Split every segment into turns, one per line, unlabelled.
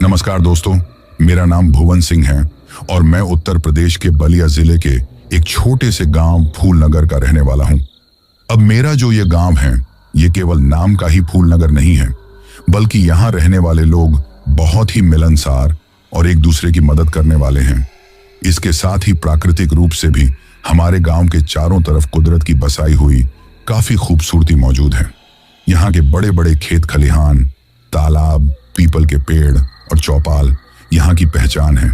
नमस्कार दोस्तों, मेरा नाम भुवन सिंह है और मैं उत्तर प्रदेश के बलिया जिले के एक छोटे से गांव फूलनगर का रहने वाला हूं। अब मेरा जो ये गांव है, ये केवल नाम का ही फूलनगर नहीं है, बल्कि यहाँ रहने वाले लोग बहुत ही मिलनसार और एक दूसरे की मदद करने वाले हैं। इसके साथ ही प्राकृतिक रूप से भी हमारे गांव के चारों तरफ कुदरत की बसाई हुई काफी खूबसूरती मौजूद है। यहाँ के बड़े बड़े खेत खलिहान, तालाब, पीपल के पेड़ और चौपाल यहाँ की पहचान है।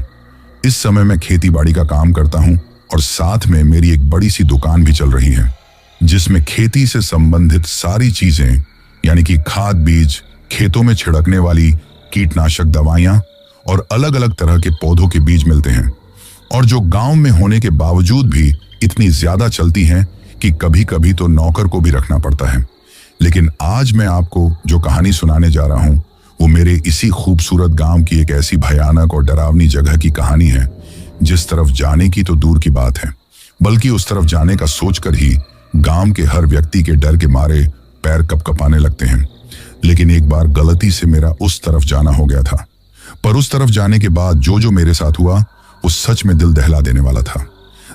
इस समय मैं खेती बाड़ी का काम करता हूँ और साथ में मेरी एक बड़ी सी दुकान भी चल रही है, जिसमें खेती से संबंधित सारी चीजें यानी कि खाद बीज, खेतों में छिड़कने वाली कीटनाशक दवाइयाँ और अलग अलग तरह के पौधों के बीज मिलते हैं, और जो गांव में होने के बावजूद भी इतनी ज्यादा चलती हैं कि कभी कभी तो नौकर को भी रखना पड़ता है। लेकिन आज मैं आपको जो कहानी सुनाने जा रहा हूं, वो मेरे इसी खूबसूरत गांव की एक ऐसी भयानक और डरावनी जगह की कहानी है, जिस तरफ जाने की तो दूर की बात है, बल्कि उस तरफ जाने का सोचकर ही गांव के हर व्यक्ति के डर के मारे पैर कपकपाने लगते हैं। लेकिन एक बार गलती से मेरा उस तरफ जाना हो गया था, पर उस तरफ जाने के बाद जो मेरे साथ हुआ वो सच में दिल दहला देने वाला था।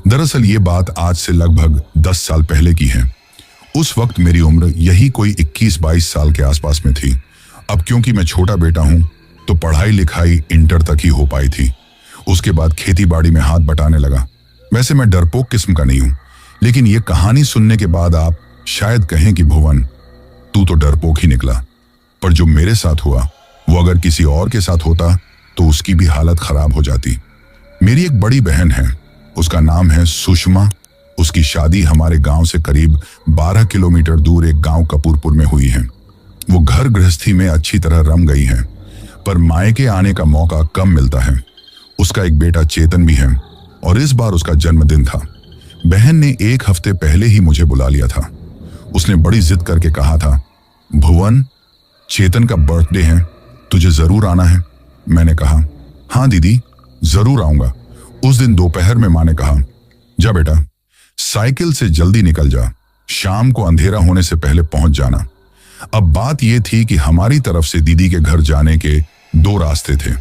दरअसल ये बात आज से लगभग 10 साल पहले की है। उस वक्त मेरी उम्र यही कोई 21-22 साल के आसपास में थी। अब क्योंकि मैं छोटा बेटा हूं, तो पढ़ाई लिखाई इंटर तक ही हो पाई थी। उसके बाद खेती बाड़ी में हाथ बटाने लगा। वैसे मैं डरपोक किस्म का नहीं हूं, लेकिन ये कहानी सुनने के बाद आप शायद कहें कि भुवन, तू तो डरपोक ही निकला। पर जो मेरे साथ हुआ वो अगर किसी और के साथ होता तो उसकी भी हालत खराब हो जाती। मेरी एक बड़ी बहन है, उसका नाम है सुषमा। उसकी शादी हमारे गांव से करीब 12 किलोमीटर दूर एक गांव कपूरपुर में हुई है। वो घर गृहस्थी में अच्छी तरह रम गई है, पर मायके आने का मौका कम मिलता है। उसका एक बेटा चेतन भी है और इस बार उसका जन्मदिन था। बहन ने 1 हफ्ते पहले ही मुझे बुला लिया था। उसने बड़ी जिद करके कहा था, भुवन, चेतन का बर्थडे है, तुझे जरूर आना है। मैंने कहा, हाँ दीदी, जरूर आऊंगा। उस दिन दोपहर में माँ ने कहा, जा बेटा, साइकिल से जल्दी निकल जा, शाम को अंधेरा होने से पहले पहुंच जाना। अब बात यह थी कि हमारी तरफ से दीदी के घर जाने के 2 रास्ते थे।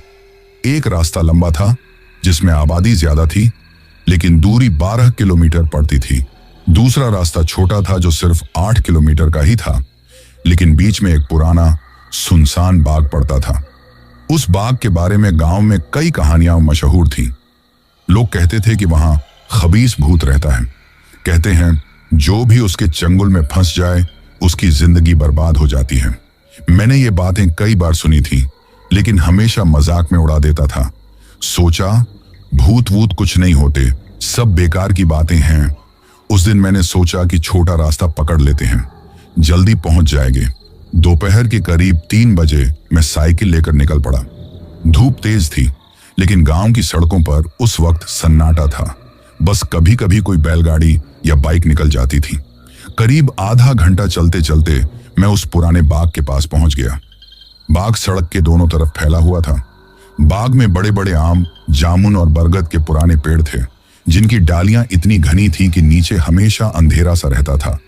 एक रास्ता लंबा था जिसमें आबादी ज्यादा थी, लेकिन दूरी 12 किलोमीटर पड़ती थी। दूसरा रास्ता छोटा था जो सिर्फ 8 किलोमीटर का ही था, लेकिन बीच में एक पुराना सुनसान बाग पड़ता था। उस बाग के बारे में गांव में कई कहानियां मशहूर थीं। लोग कहते थे कि वहां खबीस भूत रहता है। कहते हैं जो भी उसके चंगुल में फंस जाए उसकी जिंदगी बर्बाद हो जाती है। मैंने ये बातें कई बार सुनी थी, लेकिन हमेशा मजाक में उड़ा देता था। सोचा भूत वूत कुछ नहीं होते, सब बेकार की बातें हैं। उस दिन मैंने सोचा कि छोटा रास्ता पकड़ लेते हैं, जल्दी पहुंच जाएंगे। दोपहर के करीब 3 बजे मैं साइकिल लेकर निकल पड़ा। धूप तेज थी, लेकिन गांव की सड़कों पर उस वक्त सन्नाटा था। बस कभी कभी कोई बैलगाड़ी या बाइक निकल जाती थी। करीब आधा घंटा चलते चलते मैं उस पुराने बाग के पास पहुंच गया। बाग सड़क के दोनों तरफ फैला हुआ था। बाग में बड़े बड़े आम, जामुन और बरगद के पुराने पेड़ थे, जिनकी डालियां इतनी घनी थीं कि नीचे हमेशा अंधेरा सा रहता था।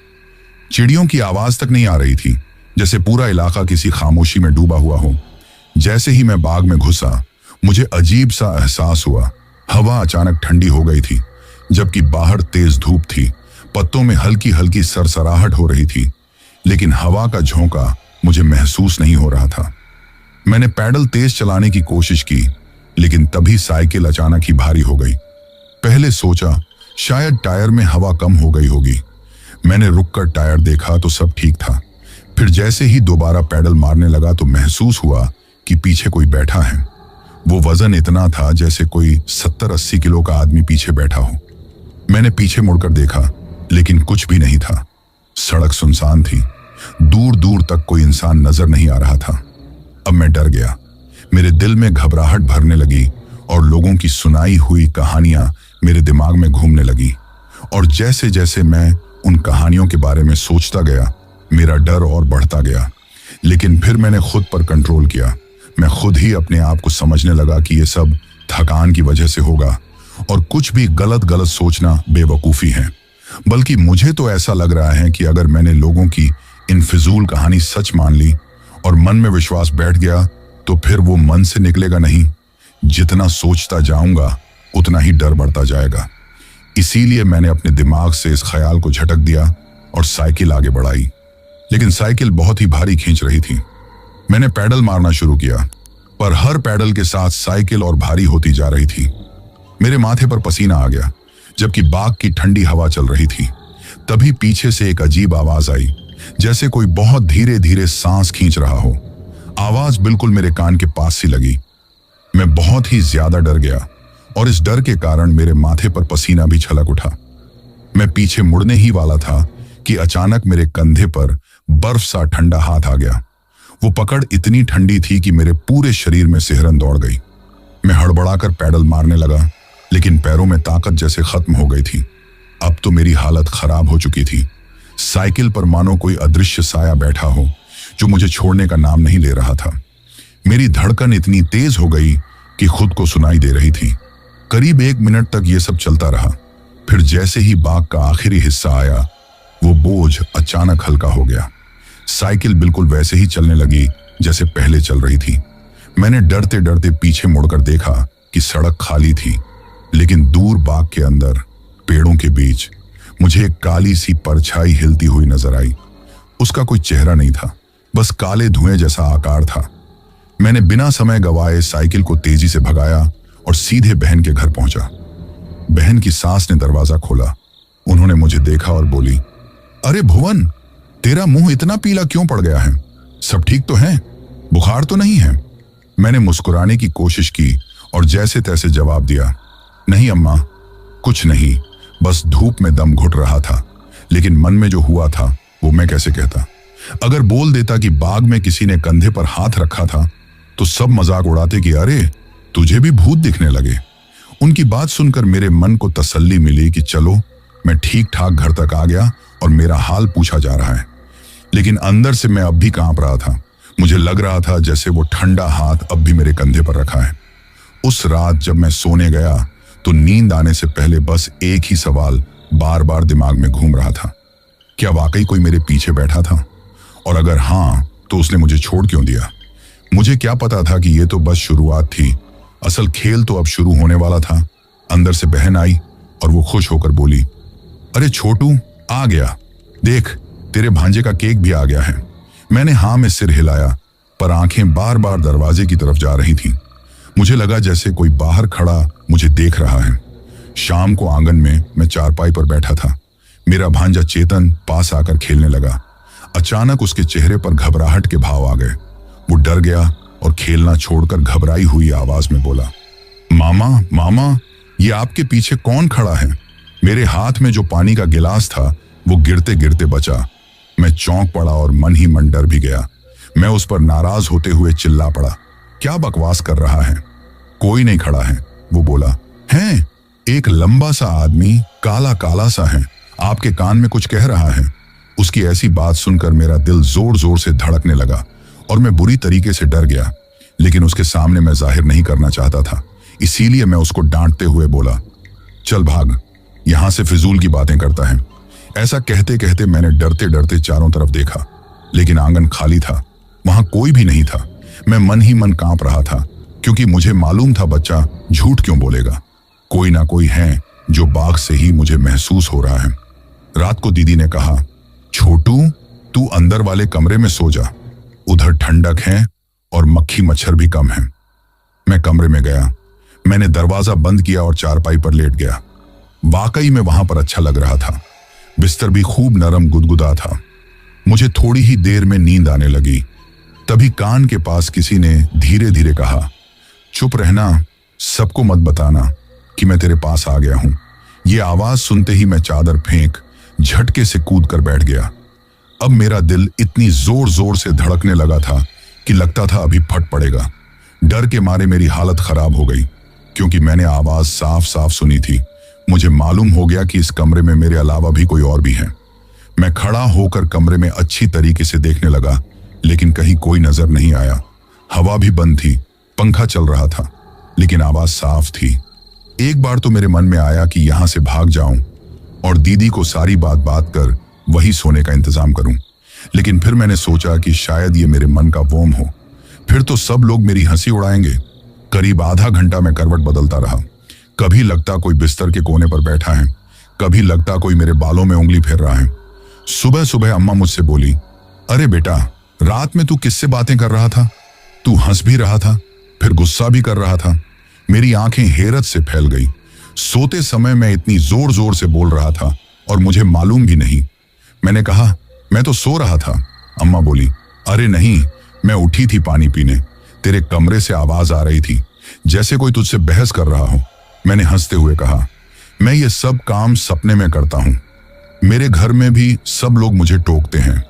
चिड़ियों की आवाज तक नहीं आ रही थी, जैसे पूरा इलाका किसी खामोशी में डूबा हुआ हो। जैसे ही मैं बाग में घुसा, मुझे अजीब सा एहसास हुआ। हवा अचानक ठंडी हो गई थी, जबकि बाहर तेज धूप थी। पत्तों में हल्की हल्की सरसराहट हो रही थी, लेकिन हवा का झोंका मुझे महसूस नहीं हो रहा था। मैंने पैडल तेज चलाने की कोशिश की, लेकिन तभी साइकिल अचानक ही भारी हो गई। पहले सोचा शायद टायर में हवा कम हो गई होगी। मैंने रुककर टायर देखा तो सब ठीक था। फिर जैसे ही दोबारा पैडल मारने लगा तो महसूस हुआ कि पीछे कोई बैठा है। वो वजन इतना था जैसे कोई 70-80 किलो का आदमी पीछे बैठा हो। मैंने पीछे मुड़कर देखा, लेकिन कुछ भी नहीं था। सड़क सुनसान थी, दूर दूर तक कोई इंसान नजर नहीं आ रहा था। अब मैं डर गया। मेरे दिल में घबराहट भरने लगी और लोगों की सुनाई हुई कहानियां मेरे दिमाग में घूमने लगी। और जैसे जैसे मैं उन कहानियों के बारे में सोचता गया, मेरा डर और बढ़ता गया। लेकिन फिर मैंने खुद पर कंट्रोल किया। मैं खुद ही अपने आप को समझने लगा कि ये सब थकान की वजह से होगा और कुछ भी गलत गलत सोचना बेवकूफ़ी है। बल्कि मुझे तो ऐसा लग रहा है कि अगर मैंने लोगों की इन फिजूल कहानी सच मान ली और मन में विश्वास बैठ गया तो फिर वो मन से निकलेगा नहीं। जितना सोचता जाऊंगा उतना ही डर बढ़ता जाएगा। इसीलिए मैंने अपने दिमाग से इस ख्याल को झटक दिया और साइकिल आगे बढ़ाई। लेकिन साइकिल बहुत ही भारी खींच रही थी। मैंने पैडल मारना शुरू किया, पर हर पैडल के साथ साइकिल और भारी होती जा रही थी। मेरे माथे पर पसीना आ गया, जबकि बाग की ठंडी हवा चल रही थी। तभी पीछे से एक अजीब आवाज आई, जैसे कोई बहुत धीरे धीरे सांस खींच रहा हो। आवाज बिल्कुल मेरे कान के पास सी लगी। मैं बहुत ही ज्यादा डर गया और इस डर के कारण मेरे माथे पर पसीना भी छलक उठा। मैं पीछे मुड़ने ही वाला था कि अचानक मेरे कंधे पर बर्फ सा ठंडा हाथ आ गया। वो पकड़ इतनी ठंडी थी कि मेरे पूरे शरीर में सिहरन दौड़ गई। मैं हड़बड़ाकर पैडल मारने लगा, लेकिन पैरों में ताकत जैसे खत्म हो गई थी। अब तो मेरी हालत खराब हो चुकी थी। साइकिल पर मानो कोई अदृश्य साया बैठा हो, जो मुझे छोड़ने का नाम नहीं ले रहा था। मेरी धड़कन इतनी तेज हो गई कि खुद को सुनाई दे रही थी। करीब 1 मिनट तक ये सब चलता रहा। फिर जैसे ही बाग का आखिरी हिस्सा आया, वो बोझ अचानक हल्का हो गया। साइकिल बिल्कुल वैसे ही चलने लगी जैसे पहले चल रही थी। मैंने डरते डरते पीछे मुड़कर देखा कि सड़क खाली थी, लेकिन दूर बाग के अंदर पेड़ों के बीच मुझे एक काली सी परछाई हिलती हुई नजर आई। उसका कोई चेहरा नहीं था, बस काले धुएं जैसा आकार था। मैंने बिना समय गवाए साइकिल को तेजी से भगाया और सीधे बहन के घर पहुंचा। बहन की सास ने दरवाजा खोला। उन्होंने मुझे देखा और बोली, अरे भुवन, तेरा मुंह इतना पीला क्यों पड़ गया है? सब ठीक तो है? बुखार तो नहीं है? मैंने मुस्कुराने की कोशिश की और जैसे तैसे जवाब दिया, नहीं अम्मा, कुछ नहीं, बस धूप में दम घुट रहा था। लेकिन मन में जो हुआ था वो मैं कैसे कहता। अगर बोल देता कि बाग में किसी ने कंधे पर हाथ रखा था तो सब मजाक उड़ाते कि अरे तुझे भी भूत दिखने लगे। उनकी बात सुनकर मेरे मन को तसल्ली मिली कि चलो मैं ठीक ठाक घर तक आ गया और मेरा हाल पूछा जा रहा है। लेकिन अंदर से मैं अब भी कांप रहा था। मुझे लग रहा था जैसे वो ठंडा हाथ अब भी मेरे कंधे पर रखा है। उस रात जब मैं सोने गया तो नींद आने से पहले बस एक ही सवाल बार बार दिमाग में घूम रहा था, क्या वाकई कोई मेरे पीछे बैठा था? और अगर हाँ, तो उसने मुझे छोड़ क्यों दिया? मुझे क्या पता था कि ये तो बस शुरुआत थी, असल खेल तो अब शुरू होने वाला था। अंदर से बहन आई और वो खुश होकर बोली, अरे छोटू, आ गया, देख तेरे भांजे का केक भी आ गया है। मैंने हाँ में सिर हिलाया, पर आंखें बार बार दरवाजे की तरफ जा रही थीं। मुझे लगा जैसे कोई बाहर खड़ा मुझे देख रहा है। शाम को आंगन में मैं चारपाई पर बैठा था। मेरा भांजा चेतन पास आकर खेलने लगा। अचानक उसके चेहरे पर घबराहट के भाव आ गए। वो डर गया और खेलना छोड़कर घबराई हुई आवाज में बोला, मामा मामा, ये आपके पीछे कौन खड़ा है? मेरे हाथ में जो पानी का गिलास था वो गिरते गिरते बचा। मैं चौंक पड़ा और मन ही मन डर भी गया। मैं उस पर नाराज होते हुए चिल्ला पड़ा, क्या बकवास कर रहा है? कोई नहीं खड़ा है, वो बोला। हैं? एक लंबा सा आदमी काला काला सा है, आपके कान में कुछ कह रहा है। उसकी ऐसी बात सुनकर मेरा दिल जोर जोर से धड़कने लगा और मैं बुरी तरीके से डर गया। लेकिन उसके सामने मैं जाहिर नहीं करना चाहता था, इसीलिए मैं उसको डांटते हुए बोला, चल भाग, यहां से फिजूल की बातें करता है। ऐसा कहते कहते मैंने डरते डरते चारों तरफ देखा, लेकिन आंगन खाली था, वहां कोई भी नहीं था। मैं मन ही मन कांप रहा था, क्योंकि मुझे मालूम था बच्चा झूठ क्यों बोलेगा। कोई ना कोई है जो बाग से ही मुझे महसूस हो रहा है। रात को दीदी ने कहा, छोटू तू अंदर वाले कमरे में सो जा, उधर ठंडक है और मक्खी मच्छर भी कम है। मैं कमरे में गया, मैंने दरवाजा बंद किया और चारपाई पर लेट गया। वाकई में वहां पर अच्छा लग रहा था। बिस्तर भी खूब नरम गुदगुदा था। मुझे थोड़ी ही देर में नींद आने लगी। तभी कान के पास किसी ने धीरे धीरे कहा, चुप रहना, सबको मत बताना कि मैं तेरे पास आ गया हूं। ये आवाज सुनते ही मैं चादर फेंक झटके से कूद कर बैठ गया। अब मेरा दिल इतनी जोर जोर से धड़कने लगा था कि लगता था अभी फट पड़ेगा। डर के मारे मेरी हालत खराब हो गई, क्योंकि मैंने आवाज साफ साफ सुनी थी। मुझे मालूम हो गया कि इस कमरे में मेरे अलावा भी कोई और भी है। मैं खड़ा होकर कमरे में अच्छी तरीके से देखने लगा, लेकिन कहीं कोई नजर नहीं आया। हवा भी बंद थी, पंखा चल रहा था, लेकिन आवाज साफ थी। एक बार तो मेरे मन में आया कि यहां से भाग जाऊं और दीदी को सारी बात कर वही सोने का इंतजाम करूं। लेकिन फिर मैंने सोचा कि शायद ये मेरे मन का वोम हो। फिर तो सब लोग मेरी हंसी उड़ाएंगे। करीब आधा घंटा मैं करवट बदलता रहा। कभी लगता कोई बिस्तर के कोने पर बैठा है, कभी लगता कोई मेरे बालों में उंगली फेर रहा है। सुबह सुबह अम्मा मुझसे बोली, अरे बेटा, रात में तू किससे बातें कर रहा था? तू हंस भी रहा था, फिर गुस्सा भी कर रहा था। मेरी आंखें हैरत से फैल गई। सोते समय मैं इतनी जोर जोर से बोल रहा था और मुझे मालूम भी नहीं। मैंने कहा, मैं तो सो रहा था। अम्मा बोली, अरे नहीं, मैं उठी थी पानी पीने। तेरे कमरे से आवाज आ रही थी, जैसे कोई तुझसे बहस कर रहा हो। मैंने हंसते हुए कहा, मैं ये सब काम सपने में करता हूं। मेरे घर में भी सब लोग मुझे टोकते हैं।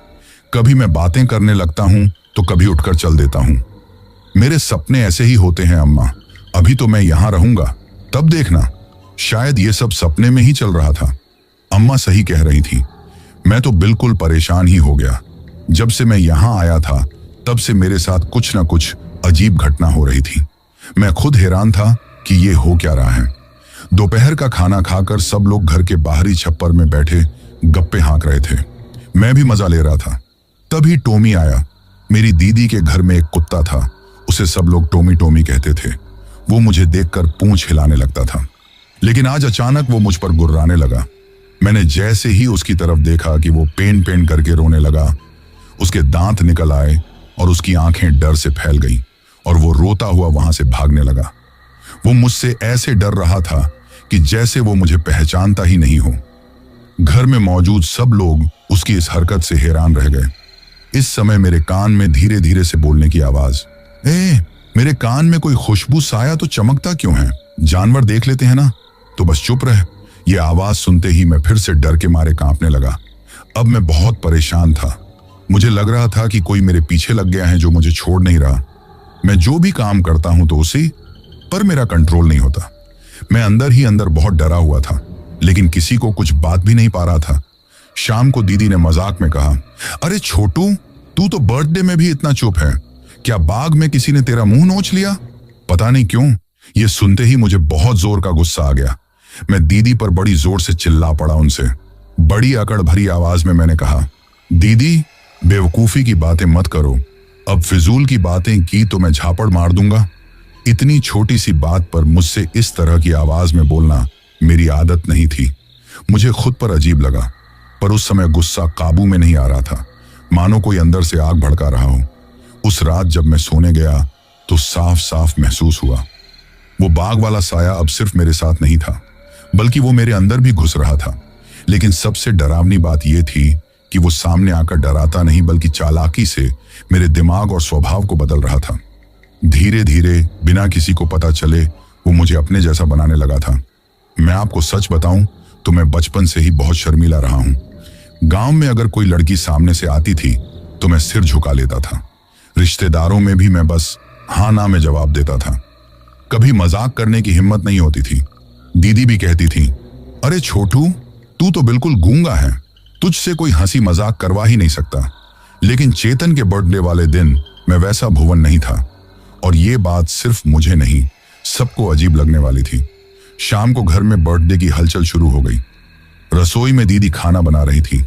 कभी मैं बातें करने लगता हूं तो कभी उठकर चल देता हूं। मेरे सपने ऐसे ही होते हैं अम्मा। अभी तो मैं यहां रहूंगा, तब देखना, शायद ये सब सपने में ही चल रहा था। अम्मा सही कह रही थी। मैं तो बिल्कुल परेशान ही हो गया। जब से मैं यहां आया था तब से मेरे साथ कुछ ना कुछ अजीब घटना हो रही थी। मैं खुद हैरान था कि ये हो क्या रहा है। दोपहर का खाना खाकर सब लोग घर के बाहरी छप्पर में बैठे गप्पे हाँक रहे थे। मैं भी मजा ले रहा था। तभी टोमी आया। मेरी दीदी के घर में एक कुत्ता था, उसे सब लोग टोमी टोमी कहते थे। वो मुझे देखकर पूंछ हिलाने लगता था, लेकिन आज अचानक वो मुझ पर गुर्राने लगा। मैंने जैसे ही उसकी तरफ देखा कि वो पेन पेन करके रोने लगा। उसके दांत निकल आए और उसकी आंखें डर से फैल गईं और वो रोता हुआ वहां से भागने लगा। वो मुझसे ऐसे डर रहा था कि जैसे वो मुझे पहचानता ही नहीं हो। घर में मौजूद सब लोग उसकी इस हरकत से हैरान रह गए। इस समय मेरे कान में धीरे धीरे से बोलने की आवाज, मेरे कान में कोई खुशबू साया तो चमकता क्यों है? जानवर देख लेते हैं ना, तो बस चुप रहे। ये आवाज सुनते ही मैं फिर से डर के मारे कांपने लगा। अब मैं बहुत परेशान था। मुझे लग रहा था कि कोई मेरे पीछे लग गया है जो मुझे छोड़ नहीं रहा। मैं जो भी काम करता हूं तो उसी पर मेरा कंट्रोल नहीं होता। मैं अंदर ही अंदर बहुत डरा हुआ था, लेकिन किसी को कुछ बात भी नहीं पा रहा था। शाम को दीदी ने मजाक में कहा, अरे छोटू, तू तो बर्थडे में भी इतना चुप है। क्या बाग में किसी ने तेरा मुंह नोच लिया? पता नहीं क्यों, ये सुनते ही मुझे बहुत जोर का गुस्सा आ गया। मैं दीदी पर बड़ी जोर से चिल्ला पड़ा उनसे। बड़ी अकड़ भरी आवाज में मैंने कहा, दीदी, बेवकूफी की बातें मत करो। अब फिजूल की बातें की तो मैं झापड़ मार दूंगा। इतनी छोटी सी बात पर मुझसे इस तरह की आवाज में बोलना मेरी आदत नहीं थी। मुझे खुद पर अजीब लगा, पर उस समय गुस्सा काबू में नहीं आ रहा था, मानो कोई अंदर से आग भड़का रहा हो। उस रात जब मैं सोने गया तो साफ साफ महसूस हुआ, वो बाग वाला साया अब सिर्फ मेरे साथ नहीं था, बल्कि वो मेरे अंदर भी घुस रहा था। लेकिन सबसे डरावनी बात यह थी कि वो सामने आकर डराता नहीं, बल्कि चालाकी से मेरे दिमाग और स्वभाव को बदल रहा था। धीरे धीरे, बिना किसी को पता चले, वो मुझे अपने जैसा बनाने लगा था। मैं आपको सच बताऊं तो मैं बचपन से ही बहुत शर्मीला रहा हूं। गांव में अगर कोई लड़की सामने से आती थी तो मैं सिर झुका लेता था। रिश्तेदारों में भी मैं बस हाँ ना में जवाब देता था। कभी मजाक करने की हिम्मत नहीं होती थी। दीदी भी कहती थी, अरे छोटू, तू तो बिल्कुल गूंगा है, तुझसे कोई हंसी मजाक करवा ही नहीं सकता। लेकिन चेतन के बर्थडे वाले दिन मैं वैसा भुवन नहीं था, और ये बात सिर्फ मुझे नहीं, सबको अजीब लगने वाली थी। शाम को घर में बर्थडे की हलचल शुरू हो गई। रसोई में दीदी खाना बना रही थी।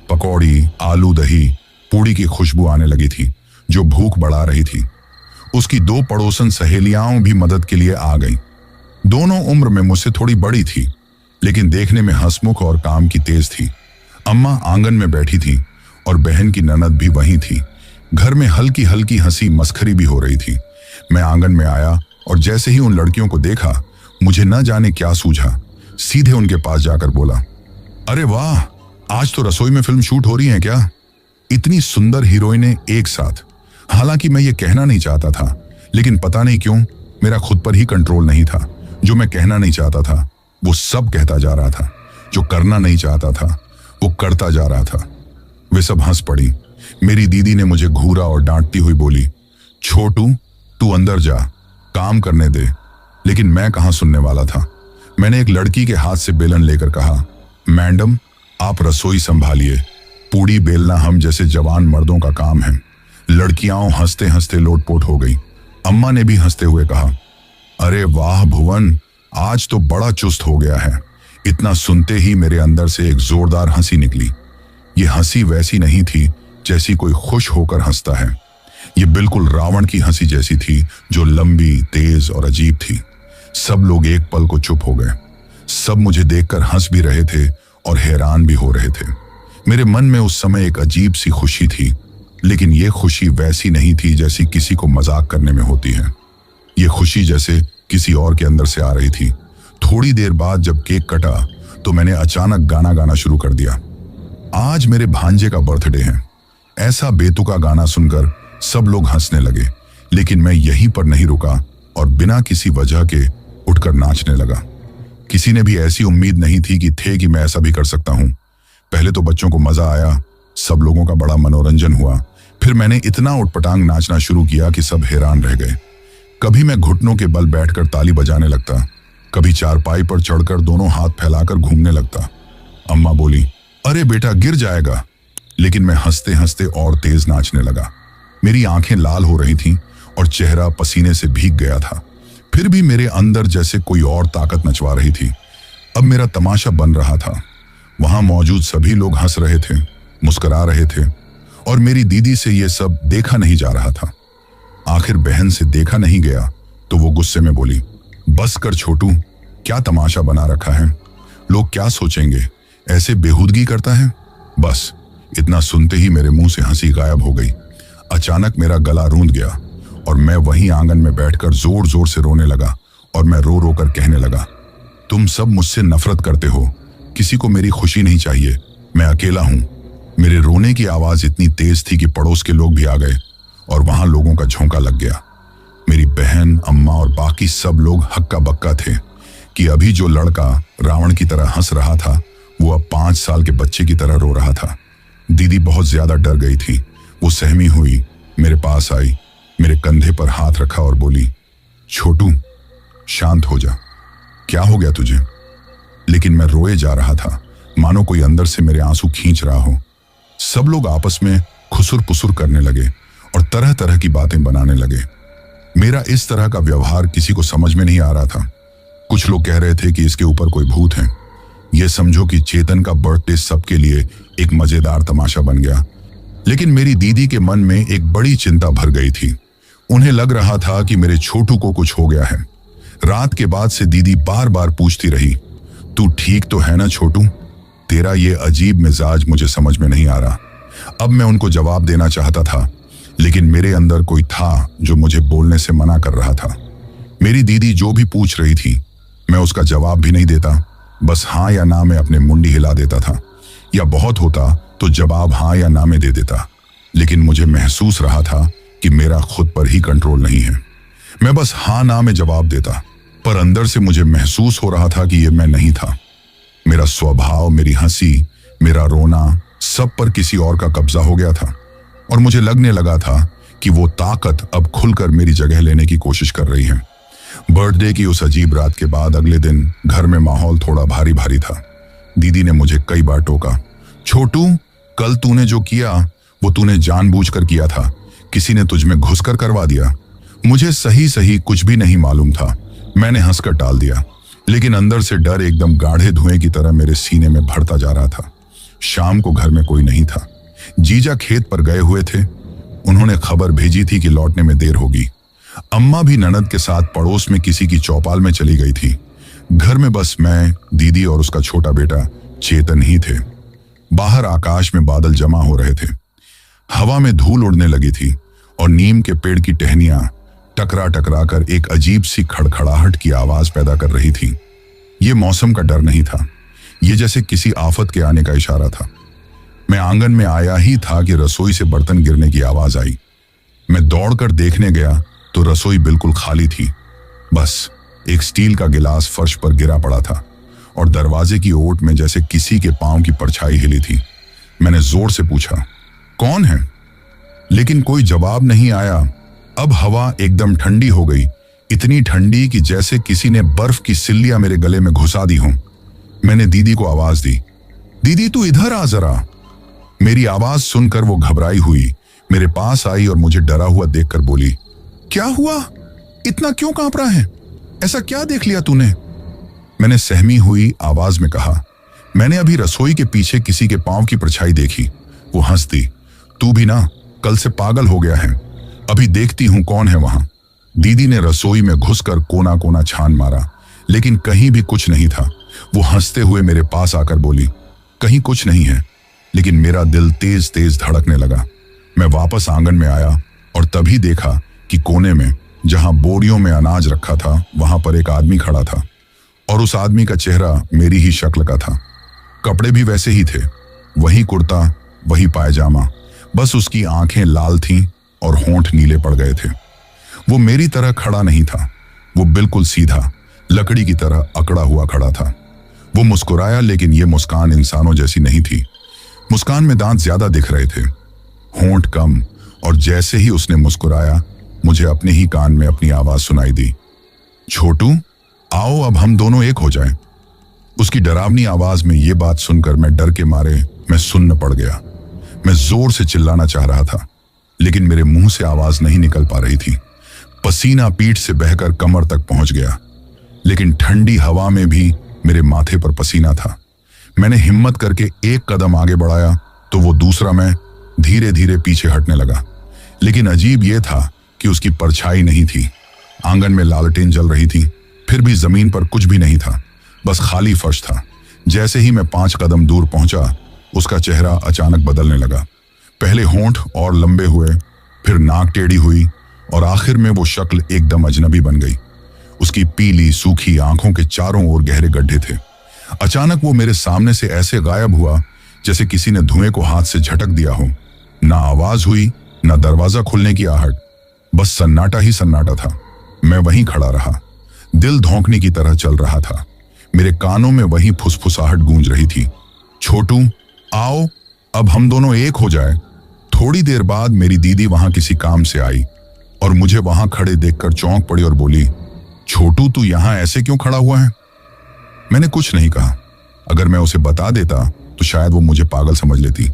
पकौड़ी, आलू, दही, पूड़ी की खुशबू आने लगी थी, जो भूख बढ़ा रही थी। उसकी दो पड़ोसन सहेलियां भी मदद के लिए आ गईं। दोनों उम्र में मुझसे थोड़ी बड़ी थी, लेकिन देखने में हंसमुख और काम की तेज थी। अम्मा आंगन में बैठी थी और बहन की ननद भी वहीं थी। घर में हल्की हल्की हंसी मस्खरी भी हो रही थी। मैं आंगन में आया और जैसे ही उन लड़कियों को देखा, मुझे न जाने क्या सूझा। सीधे उनके पास जाकर बोला, अरे वाह, आज तो रसोई में फिल्म शूट हो रही है क्या? इतनी सुंदर हीरोइनें एक साथ। हालांकि मैं ये कहना नहीं चाहता था, लेकिन पता नहीं क्यों मेरा खुद पर ही कंट्रोल नहीं था। जो मैं कहना नहीं चाहता था वो सब कहता जा रहा था, जो करना नहीं चाहता था वो करता जा रहा था। वे सब हंस पड़ी। मेरी दीदी ने मुझे घूरा और डांटती हुई बोली, छोटू, तू अंदर जा, काम करने दे। लेकिन मैं कहां सुनने वाला था। मैंने एक लड़की के हाथ से बेलन लेकर कहा, मैडम, आप रसोई संभालिए, पूड़ी बेलना हम जैसे जवान मर्दों का काम है। लड़कियां हंसते हंसते लोटपोट हो गई। अम्मा ने भी हंसते हुए कहा, अरे वाह भुवन, आज तो बड़ा चुस्त हो गया है। इतना सुनते ही मेरे अंदर से एक जोरदार हंसी निकली। ये हंसी वैसी नहीं थी जैसी कोई खुश होकर हंसता है, ये बिल्कुल रावण की हंसी जैसी थी, जो लंबी, तेज और अजीब थी। सब लोग एक पल को चुप हो गए। सब मुझे देखकर हंस भी रहे थे और हैरान भी हो रहे थे। मेरे मन में उस समय एक अजीब सी खुशी थी, लेकिन यह खुशी वैसी नहीं थी जैसी किसी को मजाक करने में होती है। ये खुशी जैसे किसी और के अंदर से आ रही थी। थोड़ी देर बाद जब केक कटा तो मैंने अचानक गाना गाना शुरू कर दिया। आज मेरे भांजे का बर्थडे है। ऐसा बेतुका गाना सुनकर सब लोग हंसने लगे, लेकिन मैं यहीं पर नहीं रुका और बिना किसी वजह के उठकर नाचने लगा। किसी ने भी ऐसी उम्मीद नहीं थी कि मैं ऐसा भी कर सकता हूं। पहले तो बच्चों को मजा आया, सब लोगों का बड़ा मनोरंजन हुआ। फिर मैंने इतना उटपटांग नाचना शुरू किया कि सब हैरान रह गए। कभी मैं घुटनों के बल बैठकर ताली बजाने लगता, कभी चारपाई पर चढ़कर दोनों हाथ फैलाकर घूमने लगता। अम्मा बोली, अरे बेटा गिर जाएगा, लेकिन मैं हंसते हंसते और तेज नाचने लगा। मेरी आंखें लाल हो रही थीं और चेहरा पसीने से भीग गया था। फिर भी मेरे अंदर जैसे कोई और ताकत नचवा रही थी। अब मेरा तमाशा बन रहा था। वहां मौजूद सभी लोग हंस रहे थे, मुस्कुरा रहे थे, और मेरी दीदी से यह सब देखा नहीं जा रहा था। आखिर बहन से देखा नहीं गया तो वो गुस्से में बोली, बस कर छोटू, क्या तमाशा बना रखा है, लोग क्या सोचेंगे, ऐसे बेहूदगी करता है। बस इतना सुनते ही मेरे मुंह से हंसी गायब हो गई। अचानक मेरा गला रूंध गया और मैं वहीं आंगन में बैठकर जोर जोर से रोने लगा। और मैं रो रो कर कहने लगा, तुम सब मुझसे नफरत करते हो, किसी को मेरी खुशी नहीं चाहिए, मैं अकेला हूं। मेरे रोने की आवाज इतनी तेज थी कि पड़ोस के लोग भी आ गए और वहां लोगों का झोंका लग गया। मेरी बहन, अम्मा और बाकी सब लोग हक्का बक्का थे कि अभी जो लड़का रावण की तरह हंस रहा था वो अब 5 साल के बच्चे की तरह रो रहा था। दीदी बहुत ज्यादा डर गई थी। वो सहमी हुई मेरे पास आई, मेरे कंधे पर हाथ रखा और बोली, छोटू शांत हो जा, क्या हो गया तुझे। लेकिन मैं रोए जा रहा था, मानो कोई अंदर से मेरे आंसू खींच रहा हो। सब लोग आपस में खुसुर पुसुर करने लगे और तरह तरह की बातें बनाने लगे। मेरा इस तरह का व्यवहार किसी को समझ में नहीं आ रहा था। कुछ लोग कह रहे थे कि इसके ऊपर कोई भूत है। यह समझो कि चेतन का बर्थडे सबके लिए एक मजेदार तमाशा बन गया। लेकिन मेरी दीदी के मन में एक बड़ी चिंता भर गई थी। उन्हें लग रहा था कि मेरे छोटू को कुछ हो गया है। रात के बाद से दीदी बार बार पूछती रही, तू ठीक तो है ना छोटू, तेरा ये अजीब मिजाज मुझे समझ में नहीं आ रहा। अब मैं उनको जवाब देना चाहता था, लेकिन मेरे अंदर कोई था जो मुझे बोलने से मना कर रहा था। मेरी दीदी जो भी पूछ रही थी मैं उसका जवाब भी नहीं देता, बस हाँ या ना में अपने मुंडी हिला देता था, या बहुत होता तो जवाब हाँ या ना में दे देता। लेकिन मुझे महसूस रहा था कि मेरा खुद पर ही कंट्रोल नहीं है। मैं बस हाँ ना में जवाब देता, पर अंदर से मुझे महसूस हो रहा था कि यह मैं नहीं था। मेरा स्वभाव, मेरी हंसी, मेरा रोना, सब पर किसी और का कब्जा हो गया था और मुझे लगने लगा था कि वो ताकत अब खुलकर मेरी जगह लेने की कोशिश कर रही है। बर्थडे की उस अजीब रात के बाद अगले दिन घर में माहौल थोड़ा भारी भारी था। दीदी ने मुझे कई बार टोका, छोटू कल तूने जो किया वो तूने जानबूझकर किया था, किसी ने तुझ में घुसकर करवा दिया। मुझे सही सही कुछ भी नहीं मालूम था। मैंने हंसकर टाल दिया, लेकिन अंदर से डर एकदम गाढ़े धुएं की तरह मेरे सीने में भरता जा रहा था। शाम को घर में कोई नहीं था। जीजा खेत पर गए हुए थे। उन्होंने खबर भेजी थी कि लौटने में देर होगी। अम्मा भी ननद के साथ पड़ोस में किसी की चौपाल में चली गई थी। घर में बस मैं, दीदी और उसका छोटा बेटा चेतन ही थे। बाहर आकाश में बादल जमा हो रहे थे, हवा में धूल उड़ने लगी थी और नीम के पेड़ की टहनियां टकरा टकरा कर एक अजीब सी खड़खड़ाहट की आवाज पैदा कर रही थी। यह मौसम का डर नहीं था, यह जैसे किसी आफत के आने का इशारा था। मैं आंगन में आया ही था कि रसोई से बर्तन गिरने की आवाज आई। मैं दौड़कर देखने गया तो रसोई बिल्कुल खाली थी। बस एक स्टील का गिलास फर्श पर गिरा पड़ा था और दरवाजे की ओट में जैसे किसी के पांव की परछाई हिली थी। मैंने जोर से पूछा, कौन है? लेकिन कोई जवाब नहीं आया। अब हवा एकदम ठंडी हो गई, इतनी ठंडी कि जैसे किसी ने बर्फ की सिल्लियां मेरे गले में घुसा दी हों। मैंने दीदी को आवाज दी, दीदी तू इधर आ जरा। मेरी आवाज सुनकर वो घबराई हुई मेरे पास आई और मुझे डरा हुआ देखकर बोली, क्या हुआ, इतना क्यों कांप रहा है, ऐसा क्या देख लिया तूने? मैंने सहमी हुई आवाज में कहा, मैंने अभी रसोई के पीछे किसी के पांव की परछाई देखी। वो हंस दी, तू भी ना कल से पागल हो गया है, अभी देखती हूं कौन है वहां। दीदी ने रसोई में घुसकर कोना कोना छान मारा, लेकिन कहीं भी कुछ नहीं था। वो हंसते हुए मेरे पास आकर बोली, कहीं कुछ नहीं है। लेकिन मेरा दिल तेज तेज धड़कने लगा। मैं वापस आंगन में आया और तभी देखा कि कोने में, जहां बोरियों में अनाज रखा था, वहां पर एक आदमी खड़ा था। और उस आदमी का चेहरा मेरी ही शक्ल का था। कपड़े भी वैसे ही थे, वही कुर्ता, वही पायजामा, बस उसकी आंखें लाल थीं और होंठ नीले पड़ गए थे। वो मेरी तरह खड़ा नहीं था, वो बिल्कुल सीधा, लकड़ी की तरह अकड़ा हुआ खड़ा था। वो मुस्कुराया, लेकिन ये मुस्कान इंसानों जैसी नहीं थी। मुस्कान में दांत ज्यादा दिख रहे थे, होंठ कम, और जैसे ही उसने मुस्कुराया, मुझे अपने ही कान में अपनी आवाज सुनाई दी, छोटू, आओ अब हम दोनों एक हो जाएं। उसकी डरावनी आवाज में ये बात सुनकर मैं डर के मारे मैं सुन्न पड़ गया। मैं जोर से चिल्लाना चाह रहा था, लेकिन मेरे मुंह से आवाज नहीं निकल पा रही थी। पसीना पीठ से बहकर कमर तक पहुंच गया, लेकिन ठंडी हवा में भी मेरे माथे पर पसीना था। मैंने हिम्मत करके एक कदम आगे बढ़ाया तो वो दूसरा मैं धीरे धीरे पीछे हटने लगा। लेकिन अजीब यह था कि उसकी परछाई नहीं थी। आंगन में लालटेन जल रही थी, फिर भी जमीन पर कुछ भी नहीं था, बस खाली फर्श था। जैसे ही मैं 5 कदम दूर पहुंचा, उसका चेहरा अचानक बदलने लगा। पहले होंठ और लंबे हुए, फिर नाक टेढ़ी हुई, और आखिर में वो शक्ल एकदम अजनबी बन गई। उसकी पीली सूखी आंखों के चारों ओर गहरे गड्ढे थे। अचानक वो मेरे सामने से ऐसे गायब हुआ जैसे किसी ने धुएं को हाथ से झटक दिया हो। ना आवाज हुई, ना दरवाजा खुलने की आहट, बस सन्नाटा ही सन्नाटा था। मैं वहीं खड़ा रहा, दिल धौंकने की तरह चल रहा था। मेरे कानों में वही फुसफुसाहट गूंज रही थी, छोटू, आओ अब हम दोनों एक हो जाए। थोड़ी देर बाद मेरी दीदी वहां किसी काम से आई और मुझे वहां खड़े देखकर चौंक पड़ी और बोली, छोटू, तू यहां ऐसे क्यों खड़ा हुआ है? मैंने कुछ नहीं कहा। अगर मैं उसे बता देता तो शायद वो मुझे पागल समझ लेती,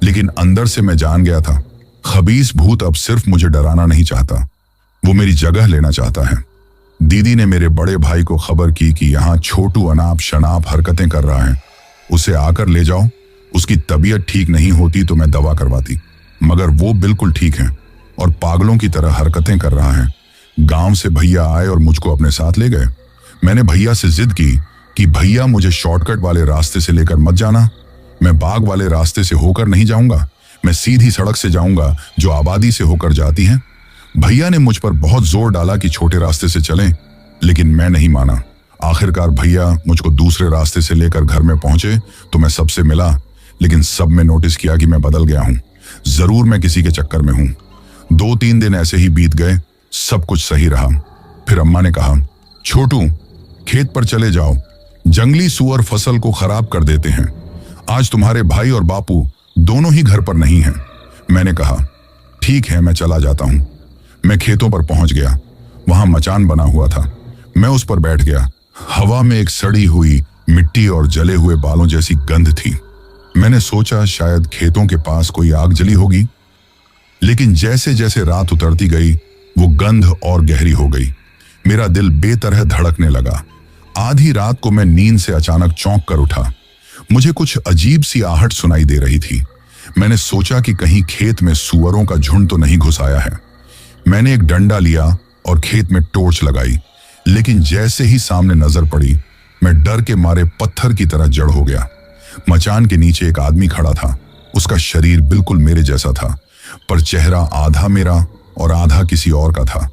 लेकिन अंदर से मैं जान गया था, खबीस भूत अब सिर्फ मुझे डराना नहीं चाहता, वो मेरी जगह लेना चाहता है। दीदी ने मेरे बड़े भाई को खबर की कि यहाँ छोटू अनाप शनाप हरकतें कर रहा है, उसे आकर ले जाओ। उसकी तबीयत ठीक नहीं होती तो मैं दवा करवाती, मगर वो बिल्कुल ठीक है और पागलों की तरह हरकतें कर रहा है। गांव से भैया आए और मुझको अपने साथ ले गए। मैंने भैया से जिद की कि भैया, मुझे शॉर्टकट वाले रास्ते से लेकर मत जाना, मैं बाग वाले रास्ते से होकर नहीं जाऊंगा, मैं सीधी सड़क से जाऊंगा जो आबादी से होकर जाती है। भैया ने मुझ पर बहुत जोर डाला कि छोटे रास्ते से चलें, लेकिन मैं नहीं माना। आखिरकार भैया मुझको दूसरे रास्ते से लेकर घर में पहुंचे तो मैं सबसे मिला, लेकिन सब में नोटिस किया कि मैं बदल गया हूं। जरूर मैं किसी के चक्कर में हूं। 2-3 दिन ऐसे ही बीत गए, सब कुछ सही रहा। फिर अम्मा ने कहा, छोटू, खेत पर चले जाओ, जंगली सुअर फसल को खराब कर देते हैं। आज तुम्हारे भाई और बापू दोनों ही घर पर नहीं हैं। मैंने कहा, ठीक है, मैं चला जाता हूं। मैं खेतों पर पहुंच गया। वहां मचान बना हुआ था। मैं उस पर बैठ गया। हवा में एक सड़ी हुई मिट्टी और जले हुए बालों जैसी गंध थी। मैंने सोचा शायद खेतों के पास कोई आग जली होगी, लेकिन जैसे जैसे रात उतरती गई वो गंध और गहरी हो गई। मेरा दिल बेतरह धड़कने लगा। आधी रात को मैं नींद से अचानक चौंक कर उठा। मुझे कुछ अजीब सी आहट सुनाई दे रही थी। मैंने सोचा कि कहीं खेत में सुअरों का झुंड तो नहीं घुस आया है। मैंने एक डंडा लिया और खेत में टॉर्च लगाई, लेकिन जैसे ही सामने नजर पड़ी, मैं डर के मारे पत्थर की तरह जड़ हो गया। मचान के नीचे एक आदमी खड़ा था। उसका शरीर बिल्कुल मेरे जैसा था, पर चेहरा आधा मेरा और आधा किसी और का था।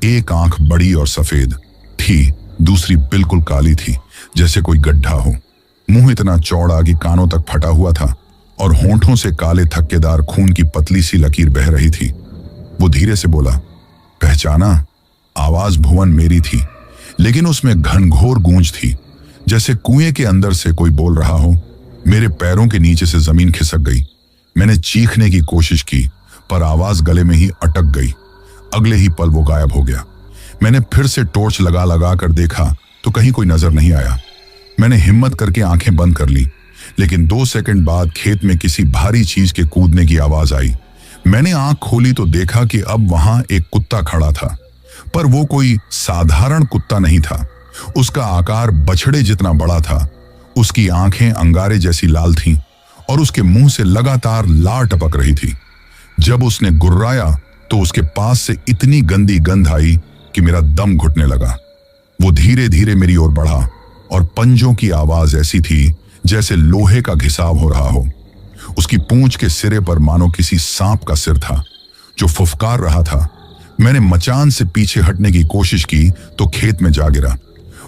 एक आंख बड़ी और सफेद थी, दूसरी बिल्कुल काली थी, जैसे कोई गड्ढा हो। मुंह इतना चौड़ा कि कानों तक फटा हुआ था और होंठों से काले थक्केदार खून की पतली सी लकीर बह रही थी। वो धीरे से बोला, पहचाना? आवाज भुवन मेरी थी, लेकिन उसमें घनघोर गूंज थी, जैसे कुएं के अंदर से कोई बोल रहा हो। मेरे पैरों के नीचे से जमीन खिसक गई। मैंने चीखने की कोशिश की, पर आवाज गले में ही अटक गई। अगले ही पल वो गायब हो गया। मैंने फिर से टॉर्च लगा लगा कर देखा तो कहीं कोई नजर नहीं आया। मैंने हिम्मत करके आंखें बंद कर ली, लेकिन 2 सेकंड बाद खेत में किसी भारी चीज के कूदने की आवाज आई। मैंने आंख खोली तो देखा कि अब वहां एक कुत्ता खड़ा था, पर वो कोई साधारण कुत्ता नहीं था। उसका आकार बछड़े जितना बड़ा था, उसकी आंखें अंगारे जैसी लाल थीं और उसके मुंह से लगातार लार टपक रही थी। जब उसने गुर्राया तो उसके पास से इतनी गंदी गंध आई कि मेरा दम घुटने लगा। वो धीरे धीरे मेरी ओर बढ़ा और पंजों की आवाज ऐसी थी जैसे लोहे का घिसाव हो रहा हो। उसकी पूंछ के सिरे पर मानो किसी सांप का सिर था जो फुफकार रहा था। मैंने मचान से पीछे हटने की कोशिश की तो खेत में जा गिरा।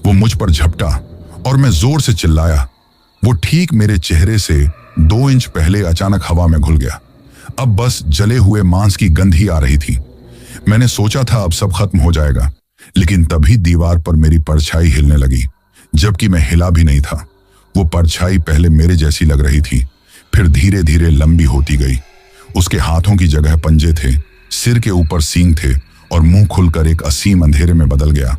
वो मुझ पर झपटा और मैं जोर से चिल्लाया। वो ठीक मेरे चेहरे से 2 इंच पहले अचानक हवा में घुल गया। अब बस जले हुए मांस की गंध ही आ रही थी। मैंने सोचा था अब सब खत्म हो जाएगा, लेकिन तभी दीवार पर मेरी परछाई हिलने लगी, जबकि मैं हिला भी नहीं था। वो परछाई पहले मेरे जैसी लग रही थी, फिर धीरे धीरे लंबी होती गई। उसके हाथों की जगह पंजे थे, सिर के ऊपर सींग थे और मुंह खुलकर एक असीम अंधेरे में बदल गया।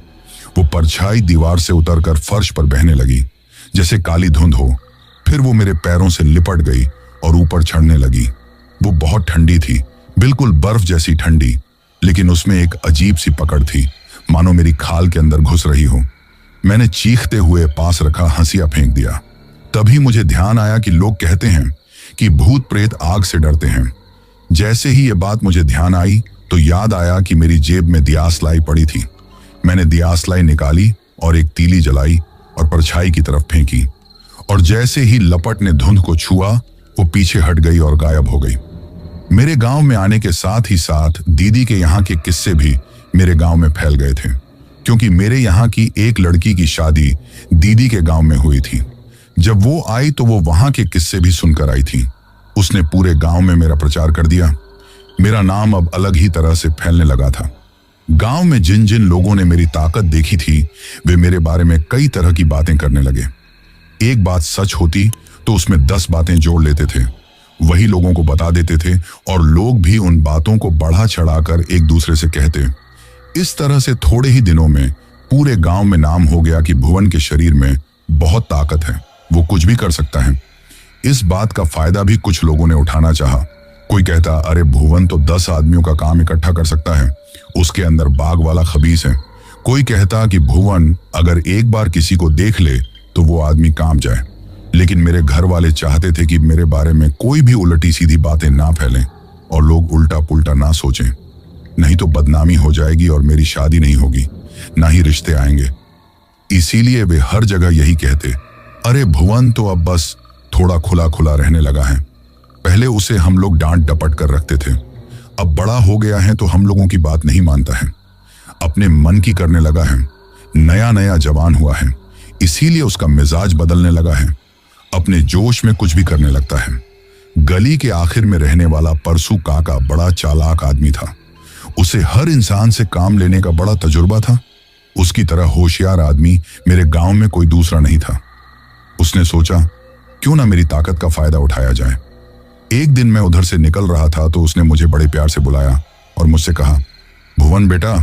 वो परछाई दीवार से उतरकर फर्श पर बहने लगी जैसे काली धुंध हो। फिर वो मेरे पैरों से लिपट गई और ऊपर चढ़ने लगी। वो बहुत ठंडी थी, बिल्कुल बर्फ जैसी ठंडी, लेकिन उसमें एक अजीब सी पकड़ थी, मानो मेरी खाल के अंदर घुस रही हो। मैंने चीखते हुए पास रखा हंसिया फेंक दिया। तभी मुझे ध्यान आया कि लोग कहते हैं कि भूत प्रेत आग से डरते हैं। जैसे ही ये बात मुझे ध्यान आई तो याद आया कि मेरी जेब में दियासलाई पड़ी थी। मैंने दियासलाई निकाली और एक तीली जलाई और परछाई की तरफ फेंकी, और जैसे ही लपट ने धुंध को छुआ वो पीछे हट गई और गायब हो गई। मेरे गांव में आने के साथ ही साथ दीदी के यहाँ के किस्से भी मेरे गांव में फैल गए थे, क्योंकि मेरे यहाँ की एक लड़की की शादी दीदी के गांव में हुई थी। जब वो आई तो वो वहां के किस्से भी सुनकर आई थी। उसने पूरे गांव में मेरा प्रचार कर दिया। मेरा नाम अब अलग ही तरह से फैलने लगा था। गांव में जिन जिन लोगों ने मेरी ताकत देखी थी वे मेरे बारे में कई तरह की बातें करने लगे। एक बात सच होती तो उसमें 10 बातें जोड़ लेते थे, वही लोगों को बता देते थे और लोग भी उन बातों को बढ़ा चढ़ाकर एक दूसरे से कहते। इस तरह से थोड़े ही दिनों में पूरे गांव में नाम हो गया कि भुवन के शरीर में बहुत ताकत है, वो कुछ भी कर सकता है। इस बात का फायदा भी कुछ लोगों ने उठाना चाहा। कोई कहता, अरे भुवन तो 10 आदमियों का काम इकट्ठा कर सकता है, उसके अंदर बाग वाला खबीस है। कोई कहता कि भुवन अगर एक बार किसी को देख ले तो वो आदमी काम जाए। लेकिन मेरे घर वाले चाहते थे कि मेरे बारे में कोई भी उल्टी सीधी बातें ना फैलें और लोग उल्टा पुल्टा ना सोचें, नहीं तो बदनामी हो जाएगी और मेरी शादी नहीं होगी, ना ही रिश्ते आएंगे। इसीलिए वे हर जगह यही कहते, अरे भुवन तो अब बस थोड़ा खुला खुला रहने लगा है। पहले उसे हम लोग डांट डपट कर रखते थे, अब बड़ा हो गया है तो हम लोगों की बात नहीं मानता है, अपने मन की करने लगा है। नया नया जवान हुआ है, इसीलिए उसका मिजाज बदलने लगा है, अपने जोश में कुछ भी करने लगता है। गली के आखिर में रहने वाला परसू काका बड़ा चालाक आदमी था। उसे हर इंसान से काम लेने का बड़ा तजुर्बा था। उसकी तरह होशियार आदमी मेरे गांव में कोई दूसरा नहीं था। उसने सोचा क्यों ना मेरी ताकत का फायदा उठाया जाए। एक दिन मैं उधर से निकल रहा था तो उसने मुझे बड़े प्यार से बुलाया और मुझसे कहा, भुवन बेटा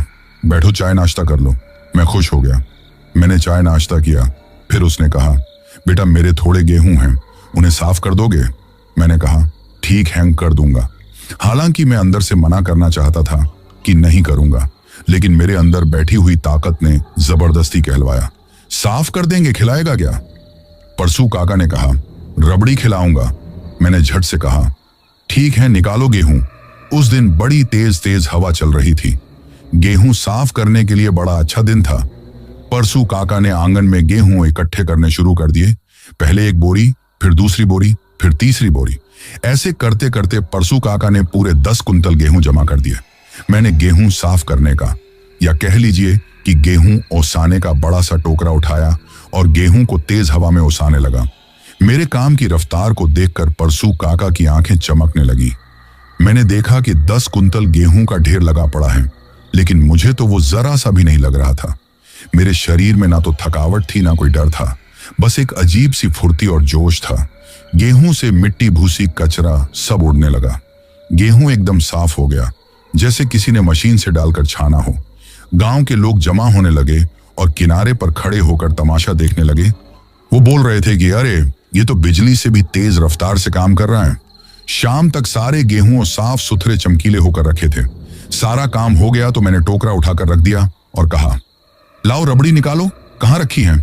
बैठो, चाय नाश्ता कर लो। मैं खुश हो गया। मैंने चाय नाश्ता किया। फिर उसने कहा, बेटा मेरे थोड़े गेहूं हैं, उन्हें साफ कर दोगे? मैंने कहा, ठीक है कर दूंगा। हालांकि मैं अंदर से मना करना चाहता था कि नहीं करूंगा, लेकिन मेरे अंदर बैठी हुई ताकत ने जबरदस्ती कहलवाया। साफ कर देंगे, खिलाएगा क्या? परसू काका ने कहा, रबड़ी खिलाऊंगा। मैंने झट से कहा, ठीक है निकालो गेहूं। उस दिन बड़ी तेज तेज हवा चल रही थी। गेहूं साफ करने के लिए बड़ा अच्छा दिन था। परसू काका ने आंगन में गेहूं इकट्ठे करने शुरू कर दिए। पहले एक बोरी, फिर दूसरी बोरी, फिर तीसरी बोरी। ऐसे करते करते परसू काका ने पूरे 10 कुंतल गेहूं जमा कर दिए। मैंने गेहूं साफ करने का, या कह लीजिए कि गेहूं ओसाने का बड़ा सा टोकरा उठाया और गेहूं को तेज हवा में ओसाने लगा। मेरे काम की रफ्तार को देखकर परसू काका की आंखें चमकने लगी। मैंने देखा कि 10 कुंतल गेहूं का ढेर लगा पड़ा है, लेकिन मुझे तो वो जरा सा भी नहीं लग रहा था। मेरे शरीर में ना तो थकावट थी ना कोई डर था, बस एक अजीब सी फुर्ती और जोश था। गेहूं से मिट्टी भूसी कचरा सब उड़ने लगा। गेहूं एकदम साफ हो गया, जैसे किसी ने मशीन से डालकर छाना हो। गांव के लोग जमा होने लगे और किनारे पर खड़े होकर तमाशा देखने लगे। वो बोल रहे थे कि अरे ये तो बिजली से भी तेज रफ्तार से काम कर रहा है। शाम तक सारे गेहूं साफ सुथरे चमकीले होकर रखे थे। सारा काम हो गया तो मैंने टोकरा उठाकर रख दिया और कहा, लाओ रबड़ी निकालो, कहाँ रखी है?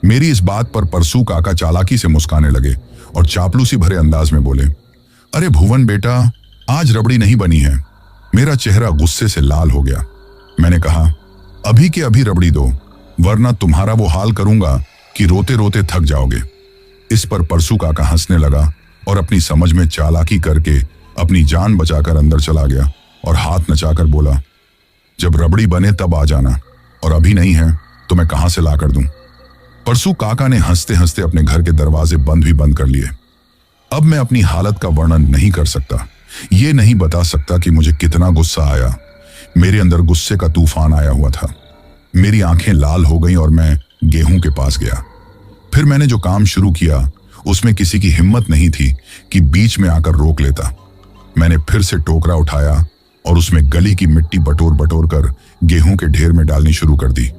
मेरी इस बात पर परसू काका चालाकी से मुस्काने लगे और चापलूसी भरे अंदाज में बोले, अरे भुवन बेटा आज रबड़ी नहीं बनी है। मेरा चेहरा गुस्से से लाल हो गया। मैंने कहा, अभी के अभी रबड़ी दो, वरना तुम्हारा वो हाल करूंगा कि रोते रोते थक जाओगे। इस पर परसू काका हंसने लगा और अपनी समझ में चालाकी करके अपनी जान बचाकर अंदर चला गया और हाथ नचाकर बोला, जब रबड़ी बने तब आ जाना, और अभी नहीं है तो मैं कहां से ला कर दूं। परसू काका ने हंसते हंसते अपने घर के दरवाजे बंद भी बंद कर लिए। अब मैं अपनी हालत का वर्णन नहीं कर सकता, ये नहीं बता सकता कि मुझे कितना गुस्सा आया। मेरे अंदर गुस्से का तूफान आया हुआ था। मेरी आंखें लाल हो गईं और मैं गेहूं के पास गया। फिर मैंने जो काम शुरू किया उसमें किसी की हिम्मत नहीं थी कि बीच में आकर रोक लेता। मैंने फिर से टोकरा उठाया और उसमें गली की मिट्टी बटोर बटोर कर गेहूं के ढेर में डालनी शुरू कर दी।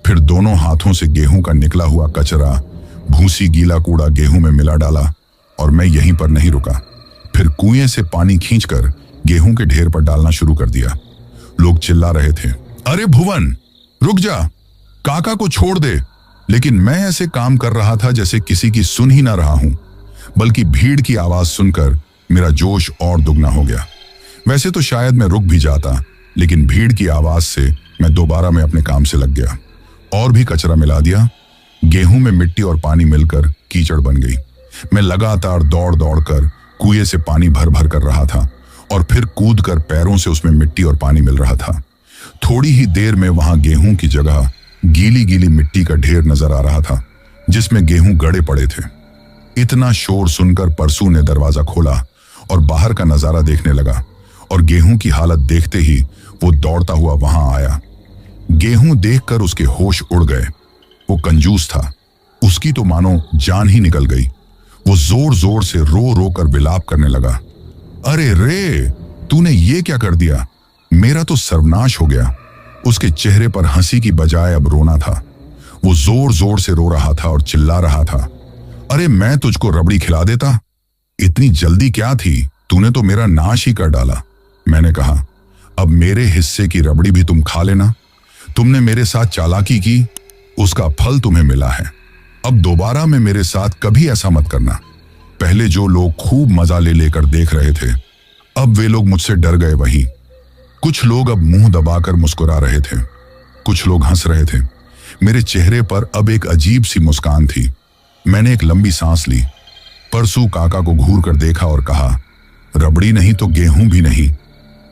फिर दोनों हाथों से गेहूं का निकला हुआ कचरा, भूसी गीला कूड़ा गेहूं में मिला डाला और मैं यहीं पर नहीं रुका। फिर कुएं से पानी खींचकर गेहूं के ढेर पर डालना शुरू कर दिया। लोग चिल्ला रहे थे, अरे भुवन रुक जा, काका को छोड़ दे। लेकिन मैं ऐसे काम कर रहा था जैसे किसी की सुन ही ना रहा हूं, बल्कि भीड़ की आवाज सुनकर मेरा जोश और दुगना हो गया। वैसे तो शायद मैं रुक भी जाता, लेकिन भीड़ की आवाज से मैं दोबारा में अपने काम से लग गया। और भी कचरा मिला दिया। गेहूं में मिट्टी और पानी मिलकर कीचड़ बन गई। मैं लगातार दौड़ दौड़ कर कुएं से पानी भर भर कर रहा था और फिर कूद कर पैरों से उसमें मिट्टी और पानी मिल रहा था। थोड़ी ही देर में वहां गेहूं की जगह गीली गीली मिट्टी का ढेर नजर आ रहा था, जिसमें गेहूं गड़े पड़े थे। इतना शोर सुनकर परसू ने दरवाजा खोला और बाहर का नजारा देखने लगा, और गेहूं की हालत देखते ही वो दौड़ता हुआ वहां आया। गेहूं देखकर उसके होश उड़ गए। वो कंजूस था, उसकी तो मानो जान ही निकल गई। वो जोर जोर से रो रो कर विलाप करने लगा, अरे रे तूने ये क्या कर दिया, मेरा तो सर्वनाश हो गया। उसके चेहरे पर हंसी की बजाय अब रोना था। वो जोर जोर से रो रहा था और चिल्ला रहा था, अरे मैं तुझको रबड़ी खिला देता, इतनी जल्दी क्या थी, तूने तो मेरा नाश ही कर डाला। मैंने कहा, अब मेरे हिस्से की रबड़ी भी तुम खा लेना। तुमने मेरे साथ चालाकी की, उसका फल तुम्हें मिला है। अब दोबारा में मेरे साथ कभी ऐसा मत करना। पहले जो लोग खूब मजा ले लेकर देख रहे थे, अब वे लोग मुझसे डर गए। वहीं कुछ लोग अब मुंह दबाकर मुस्कुरा रहे थे, कुछ लोग हंस रहे थे। मेरे चेहरे पर अब एक अजीब सी मुस्कान थी। मैंने एक लंबी सांस ली, परसू काका को घूर कर देखा और कहा, रबड़ी नहीं तो गेहूं भी नहीं।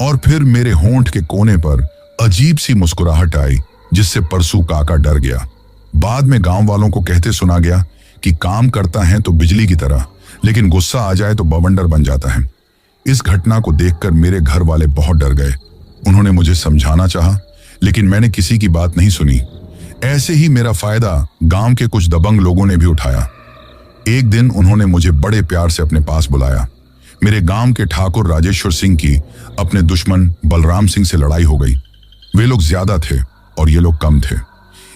और फिर मेरे होंठ के कोने पर अजीब सी मुस्कुराहट आई, जिससे परसू काका डर गया। बाद में गांव वालों को कहते सुना गया कि काम करता है तो बिजली की तरह, लेकिन गुस्सा आ जाए तो बवंडर बन जाता है। इस घटना को देखकर मेरे घर वाले बहुत डर गए। उन्होंने मुझे समझाना चाहा, लेकिन मैंने किसी की बात नहीं सुनी। ऐसे ही मेरा फायदा गांव के कुछ दबंग लोगों ने भी उठाया। एक दिन उन्होंने मुझे बड़े प्यार से अपने पास बुलाया। मेरे गांव के ठाकुर राजेश्वर सिंह की अपने दुश्मन बलराम सिंह से लड़ाई हो गई। वे लोग ज्यादा थे और ये लोग कम थे,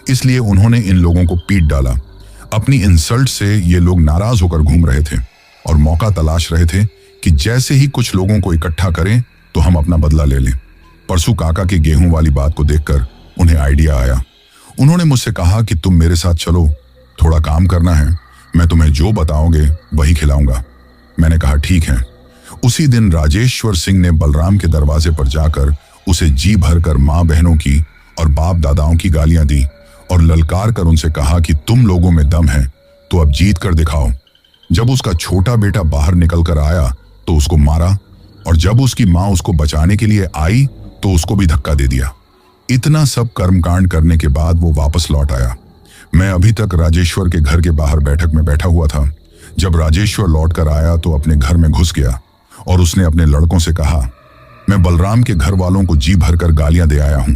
इसलिए उन्होंने इन लोगों को पीट डाला। अपनी इंसल्ट से ये लोग नाराज होकर घूम रहे थे और मौका तलाश रहे थे कि जैसे ही कुछ लोगों को इकट्ठा करें तो हम अपना बदला ले लें। परसू काका की गेहूं वाली बात को देखकर उन्हें आइडिया आया। उन्होंने मुझसे कहा कि तुम मेरे साथ चलो, थोड़ा काम करना है, मैं तुम्हें जो बताओगे वही खिलाऊंगा। मैंने कहा ठीक है। उसी दिन राजेश्वर सिंह ने बलराम के दरवाजे पर जाकर उसे जी भरकर माँ बहनों की और बाप दादाओं की गालियां दी और ललकार कर उनसे कहा कि तुम लोगों में दम है तो अब जीत कर दिखाओ। जब उसका छोटा बेटा बाहर निकल कर आया तो उसको मारा, और जब उसकी माँ उसको बचाने के लिए आई तो उसको भी धक्का दे दिया। इतना सब कर्मकांड करने के बाद वो वापस लौट आया। मैं अभी तक राजेश्वर के घर के बाहर बैठक में बैठा हुआ था। जब राजेश्वर लौट कर आया तो अपने घर में घुस गया और उसने अपने लड़कों से कहा, मैं बलराम के घर वालों को जी भरकर गालियां दे आया हूं,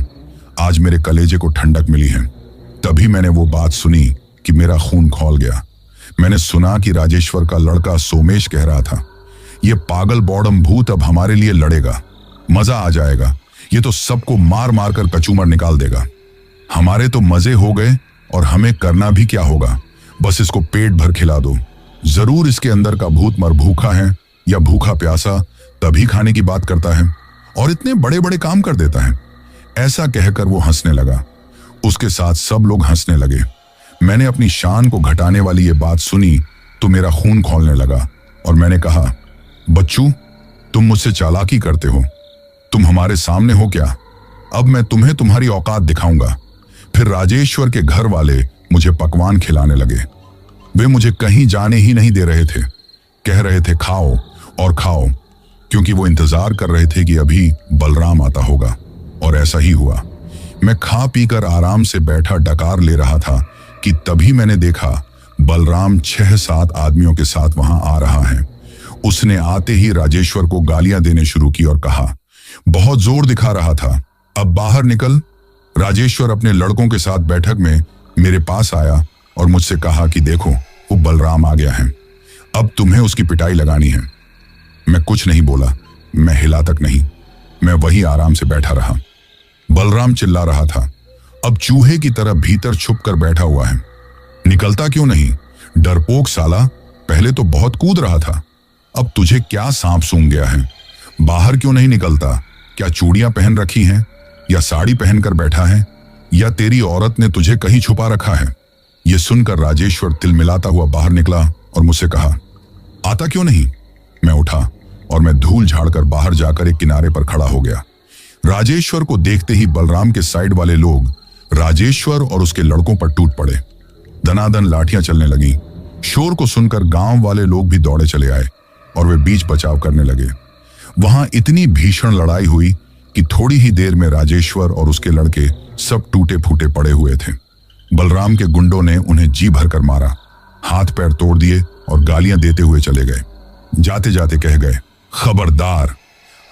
आज मेरे कलेजे को ठंडक मिली है। तभी मैंने वो बात सुनी कि मेरा खून खौल गया। मैंने सुना कि राजेश्वर का लड़का सोमेश कह रहा था, ये पागल बॉडम भूत अब हमारे लिए लड़ेगा, मजा आ जाएगा, ये तो सबको मार मार कर कचूमर निकाल देगा। हमारे तो मजे हो गए और हमें करना भी क्या होगा, बस इसको पेट भर खिला दो। जरूर इसके अंदर का भूत मर भूखा है या भूखा प्यासा तभी खाने की बात करता है और इतने बड़े बड़े काम कर देता है। ऐसा कहकर वो हंसने लगा। उसके साथ सब लोग हंसने लगे। मैंने अपनी शान को घटाने वाली ये बात सुनी तो मेरा खून खौलने लगा और मैंने कहा, बच्चू तुम मुझसे चालाकी करते हो, तुम हमारे सामने हो क्या? अब मैं तुम्हें तुम्हारी औकात दिखाऊंगा। फिर राजेश्वर के घर वाले मुझे पकवान खिलाने लगे। वे मुझे कहीं जाने ही नहीं दे रहे थे। कह रहे थे खाओ और खाओ, क्योंकि वो इंतजार कर रहे थे कि अभी बलराम आता होगा। और ऐसा ही हुआ। मैं खा पीकर आराम से बैठा डकार ले रहा था कि तभी मैंने देखा बलराम 6-7 आदमियों के साथ वहां आ रहा है। उसने आते ही राजेश्वर को गालियां देने शुरू की और कहा, बहुत जोर दिखा रहा था, अब बाहर निकल। राजेश्वर अपने लड़कों के साथ बैठक में मेरे पास आया और मुझसे कहा कि देखो, वो बलराम आ गया है, अब तुम्हें उसकी पिटाई लगानी है। मैं कुछ नहीं बोला, मैं हिला तक नहीं। मैं वहीं आराम से बैठा रहा। बलराम चिल्ला रहा था, अब चूहे की तरह भीतर छुप कर बैठा हुआ है, निकलता क्यों नहीं? डरपोक साला, पहले तो बहुत कूद रहा था, अब तुझे क्या सांप सूंघ गया है? बाहर क्यों नहीं निकलता? क्या चूड़ियां पहन रखी हैं, या साड़ी पहनकर बैठा है, या तेरी औरत ने तुझे कहीं छुपा रखा है? यह सुनकर राजेश्वर तिलमिलाता हुआ बाहर निकला और मुझसे कहा, आता क्यों नहीं? मैं उठा और मैं धूल झाड़कर बाहर जाकर एक किनारे पर खड़ा हो गया। राजेश्वर को देखते ही बलराम के साइड वाले लोग राजेश्वर और उसके लड़कों पर टूट पड़े। दनादन लाठियां चलने लगी। शोर को सुनकर गांव वाले लोग भी दौड़े चले आए और वे बीच बचाव करने लगे। वहां इतनी भीषण लड़ाई हुई कि थोड़ी ही देर में राजेश्वर और उसके लड़के सब टूटे फूटे पड़े हुए थे। बलराम के गुंडों ने उन्हें जी भरकर मारा, हाथ पैर तोड़ दिए और गालियां देते हुए चले गए। जाते जाते कह गए, खबरदार,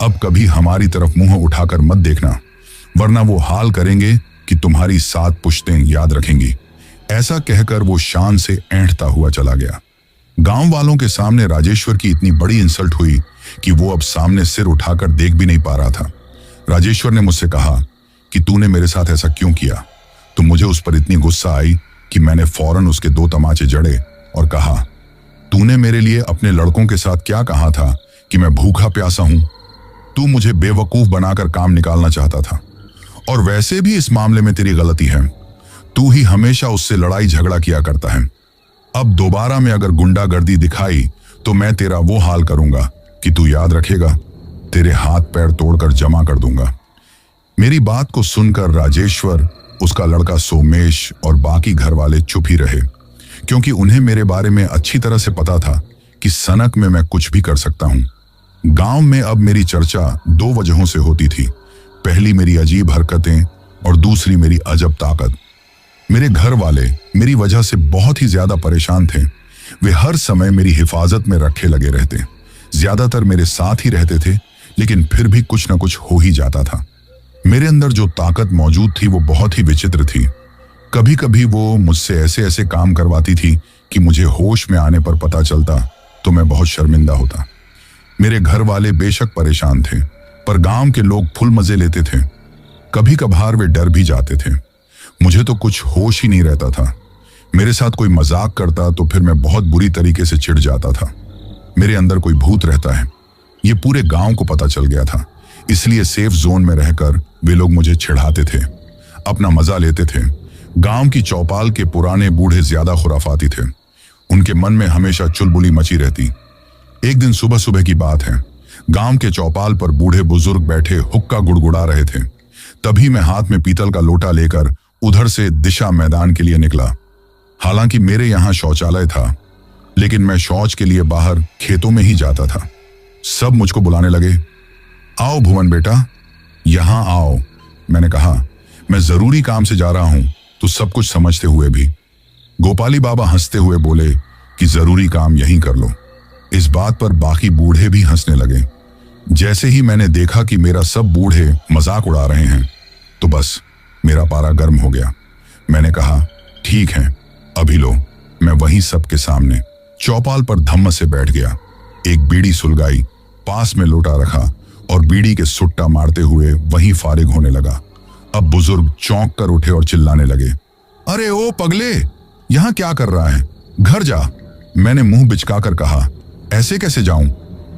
अब कभी हमारी तरफ मुंह उठाकर मत देखना, वरना वो हाल करेंगे कि तुम्हारी 7 पुश्तें याद रखेंगी। ऐसा कहकर वो शान से ऐंठता हुआ चला गया। गांव वालों के सामने राजेश्वर की इतनी बड़ी इंसल्ट हुई कि वो अब सामने सिर उठाकर देख भी नहीं पा रहा था। राजेश्वर ने मुझसे कहा कि तूने मेरे साथ ऐसा क्यों किया? तो मुझे उस पर इतनी गुस्सा आई कि मैंने फौरन उसके 2 तमाचे जड़े और कहा, तूने मेरे लिए अपने लड़कों के साथ क्या कहा था कि मैं भूखा प्यासा हूं? तू मुझे बेवकूफ बनाकर काम निकालना चाहता था, और वैसे भी इस मामले में तेरी गलती है। तू ही हमेशा उससे लड़ाई झगड़ा किया करता है। अब दोबारा में अगर गुंडागर्दी दिखाई तो मैं तेरा वो हाल करूंगा कि तू याद रखेगा, तेरे हाथ पैर तोड़कर जमा कर दूंगा। मेरी बात को सुनकर राजेश्वर, उसका लड़का सोमेश और बाकी घर वाले चुप ही रहे, क्योंकि उन्हें मेरे बारे में अच्छी तरह से पता था कि सनक में मैं कुछ भी कर सकता हूं। गांव में अब मेरी चर्चा 2 वजहों से होती थी। पहली मेरी अजीब हरकतें और दूसरी मेरी अजब ताकत। मेरे घर वाले मेरी वजह से बहुत ही ज्यादा परेशान थे। वे हर समय मेरी हिफाजत में रखे लगे रहते, ज्यादातर मेरे साथ ही रहते थे, लेकिन फिर भी कुछ न कुछ हो ही जाता था। मेरे अंदर जो ताकत मौजूद थी वो बहुत ही विचित्र थी। कभी कभी वो मुझसे ऐसे ऐसे काम करवाती थी कि मुझे होश में आने पर पता चलता तो मैं बहुत शर्मिंदा होता। मेरे घर वाले बेशक परेशान थे, पर गांव के लोग फुल मजे लेते थे। कभी कभार वे डर भी जाते थे। मुझे तो कुछ होश ही नहीं रहता था। मेरे साथ कोई मजाक करता तो फिर मैं बहुत बुरी तरीके से चिढ़ जाता था। मेरे अंदर कोई भूत रहता है, ये पूरे गांव को पता चल गया था। इसलिए सेफ जोन में रहकर वे लोग मुझे चिढ़ाते थे, अपना मजा लेते थे। गांव की चौपाल के पुराने बूढ़े ज्यादा खुराफाती थे। उनके मन में हमेशा चुलबुली मची रहती। एक दिन सुबह सुबह की बात है, गांव के चौपाल पर बूढ़े बुजुर्ग बैठे हुक्का गुड़गुड़ा रहे थे। तभी मैं हाथ में पीतल का लोटा लेकर उधर से दिशा मैदान के लिए निकला। हालांकि मेरे यहाँ शौचालय था, लेकिन मैं शौच के लिए बाहर खेतों में ही जाता था। सब मुझको बुलाने लगे, आओ भुवन बेटा, यहां आओ। मैंने कहा, मैं जरूरी काम से जा रहा हूं। तो सब कुछ समझते हुए भी गोपाली बाबा हंसते हुए बोले कि जरूरी काम यहीं कर लो। इस बात पर बाकी बूढ़े भी हंसने लगे। जैसे ही मैंने देखा कि मेरा सब बूढ़े मजाक उड़ा रहे हैं, तो बस मेरा पारा गर्म हो गया। मैंने कहा, ठीक है, अभी लो। मैं वहीं सबके सामने चौपाल पर धम्म से बैठ गया। एक बीड़ी सुलगाई, पास में लोटा रखा और बीड़ी के सुट्टा मारते हुए वहीं फारिग होने लगा। अब बुजुर्ग चौंक कर उठे और चिल्लाने लगे, अरे ओ पगले, यहां क्या कर रहा है? घर जा। मैंने मुंह बिचकाकर कहा, ऐसे कैसे जाऊं?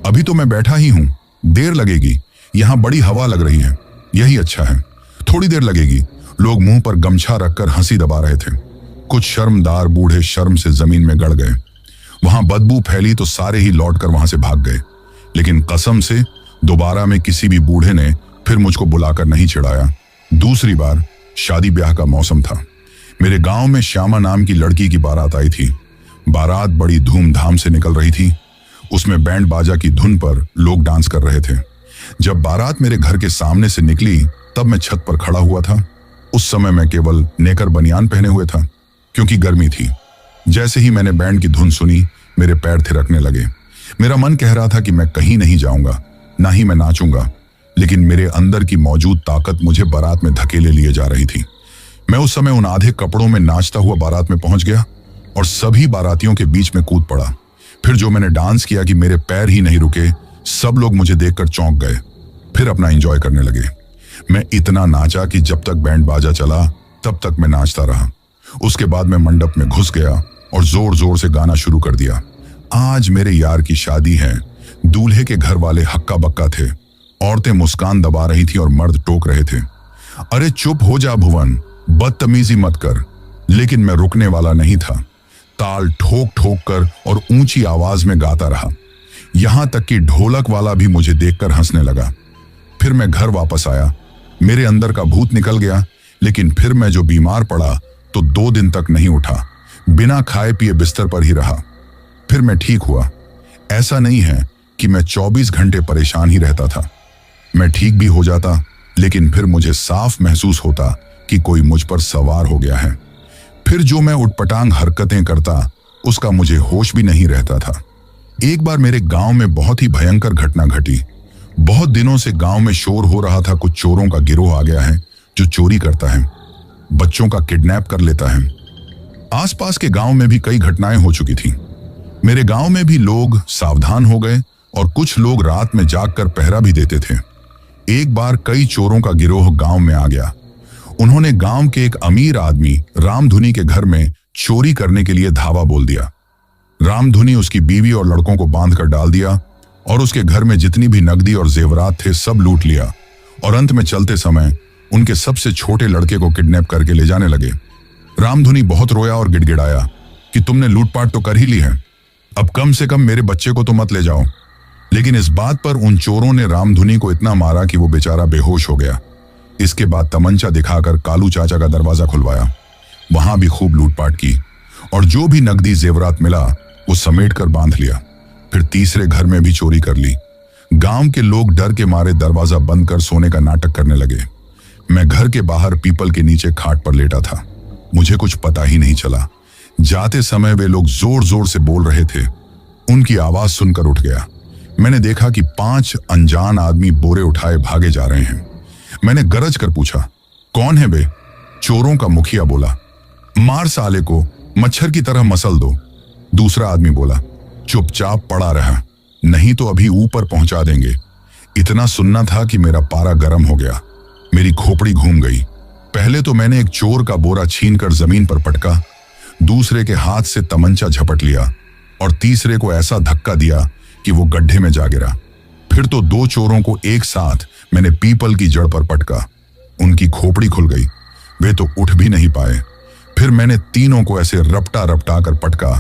अभी तो मैं बैठा ही हूं, देर लगेगी। यहां बड़ी हवा लग रही है, यही अच्छा है, थोड़ी देर लगेगी। लोग मुंह पर गमछा रखकर हंसी दबा रहे थे। कुछ शर्मदार बूढ़े शर्म से जमीन में गड़ गए। वहां बदबू फैली तो सारे ही लौटकर वहां से भाग गए, लेकिन कसम से दोबारा में किसी भी बूढ़े ने फिर मुझको बुलाकर नहीं चिढ़ाया। दूसरी बार शादी ब्याह का मौसम था। मेरे गांव में श्यामा नाम की लड़की की बारात आई थी। बारात बड़ी धूमधाम से निकल रही थी। उसमें बैंड बाजा की धुन पर लोग डांस कर रहे थे। जब बारात मेरे घर के सामने से निकली तब मैं छत पर खड़ा हुआ था। उस समय मैं केवल नेकर बनियान पहने हुए था क्योंकि गर्मी थी। जैसे ही मैंने बैंड की धुन सुनी मेरे पैर थिरकने लगे। मेरा मन कह रहा था कि मैं कहीं नहीं जाऊंगा, ना ही मैं नाचूंगा, लेकिन मेरे अंदर की मौजूद ताकत मुझे बारात में धकेले लिए जा रही थी। मैं उस समय उन आधे कपड़ों में नाचता हुआ बारात में पहुंच गया और सभी बारातियों के बीच में कूद पड़ा। फिर जो मैंने डांस किया कि मेरे पैर ही नहीं रुके। सब लोग मुझे देखकर चौंक गए, फिर अपना एंजॉय करने लगे। मैं इतना नाचा कि जब तक बैंड बाजा चला तब तक मैं नाचता रहा। उसके बाद मैं मंडप में घुस गया और जोर जोर से गाना शुरू कर दिया। आज मेरे यार की शादी है। दूल्हे के घर वाले हक्का बक्का थे। औरतें मुस्कान दबा रही थी और मर्द टोक रहे थे, अरे चुप हो जा भुवन, बदतमीजी मत कर। लेकिन मैं रुकने वाला नहीं था। ताल ठोक ठोक कर और ऊंची आवाज में गाता रहा। यहां तक कि ढोलक वाला भी मुझे देखकर हंसने लगा। फिर मैं घर वापस आया। मेरे अंदर का भूत निकल गया, लेकिन फिर मैं जो बीमार पड़ा तो 2 दिन तक नहीं उठा। बिना खाए पिए बिस्तर पर ही रहा। फिर मैं ठीक हुआ। ऐसा नहीं है कि मैं 24 घंटे परेशान ही रहता था। मैं ठीक भी हो जाता, लेकिन फिर मुझे साफ महसूस होता कि कोई मुझ पर सवार हो गया है। फिर जो मैं उटपटांग हरकतें करता उसका मुझे होश भी नहीं रहता था। एक बार मेरे गांव में बहुत ही भयंकर घटना घटी। बहुत दिनों से गांव में शोर हो रहा था, कुछ चोरों का गिरोह आ गया है जो चोरी करता है, बच्चों का किडनैप कर लेता है। आसपास के गांव में भी कई घटनाएं हो चुकी थी। मेरे गांव में भी लोग सावधान हो गए और कुछ लोग रात में जागकर पहरा भी देते थे। एक बार कई चोरों का गिरोह गांव में आ गया। उन्होंने गांव के एक अमीर आदमी रामधुनी के घर में चोरी करने के लिए धावा बोल दिया। रामधुनी उसकी बीवी और लड़कों को बांध कर डाल दिया और उसके घर में जितनी भी नकदी और जेवरात थे सब लूट लिया और अंत में चलते समय उनके सबसे छोटे लड़के को किडनैप करके ले जाने लगे। रामधुनी बहुत रोया और गिड़गिड़ाया कि तुमने लूटपाट तो कर ही ली है, अब कम से कम मेरे बच्चे को तो मत ले जाओ। लेकिन इस बात पर उन चोरों ने रामधुनी को इतना मारा कि वो बेचारा बेहोश हो गया। इसके बाद तमंचा दिखाकर कालू चाचा का दरवाजा खुलवाया। वहां भी खूब लूटपाट की और जो भी नकदी जेवरात मिला वो समेट कर बांध लिया। फिर तीसरे घर में भी चोरी कर ली। गांव के लोग डर के मारे दरवाजा बंद कर सोने का नाटक करने लगे। मैं घर के बाहर पीपल के नीचे खाट पर लेटा था। मुझे कुछ पता ही नहीं चला। जाते समय वे लोग जोर जोर से बोल रहे थे। उनकी आवाज सुनकर उठ गया। मैंने देखा कि 5 अनजान आदमी बोरे उठाए भागे जा रहे हैं। मैंने गरज कर पूछा, कौन है बे? चोरों का मुखिया बोला, मार साले को, मच्छर की तरह मसल दो। दूसरा आदमी बोला, चुपचाप पड़ा रहा, नहीं तो अभी ऊपर पहुंचा देंगे। इतना सुनना था कि मेरा पारा गर्म हो गया। मेरी खोपड़ी घूम गई। पहले तो मैंने एक चोर का बोरा छीनकर जमीन पर पटका, दूसरे के हाथ से तमंचा झपट लिया और तीसरे को ऐसा धक्का दिया कि वो गड्ढे में जा गिरा। फिर तो 2 चोरों को एक साथ मैंने पीपल की जड़ पर पटका। उनकी खोपड़ी खुल गई, वे तो उठ भी नहीं पाए। फिर मैंने तीनों को ऐसे रपटा रपटा कर पटका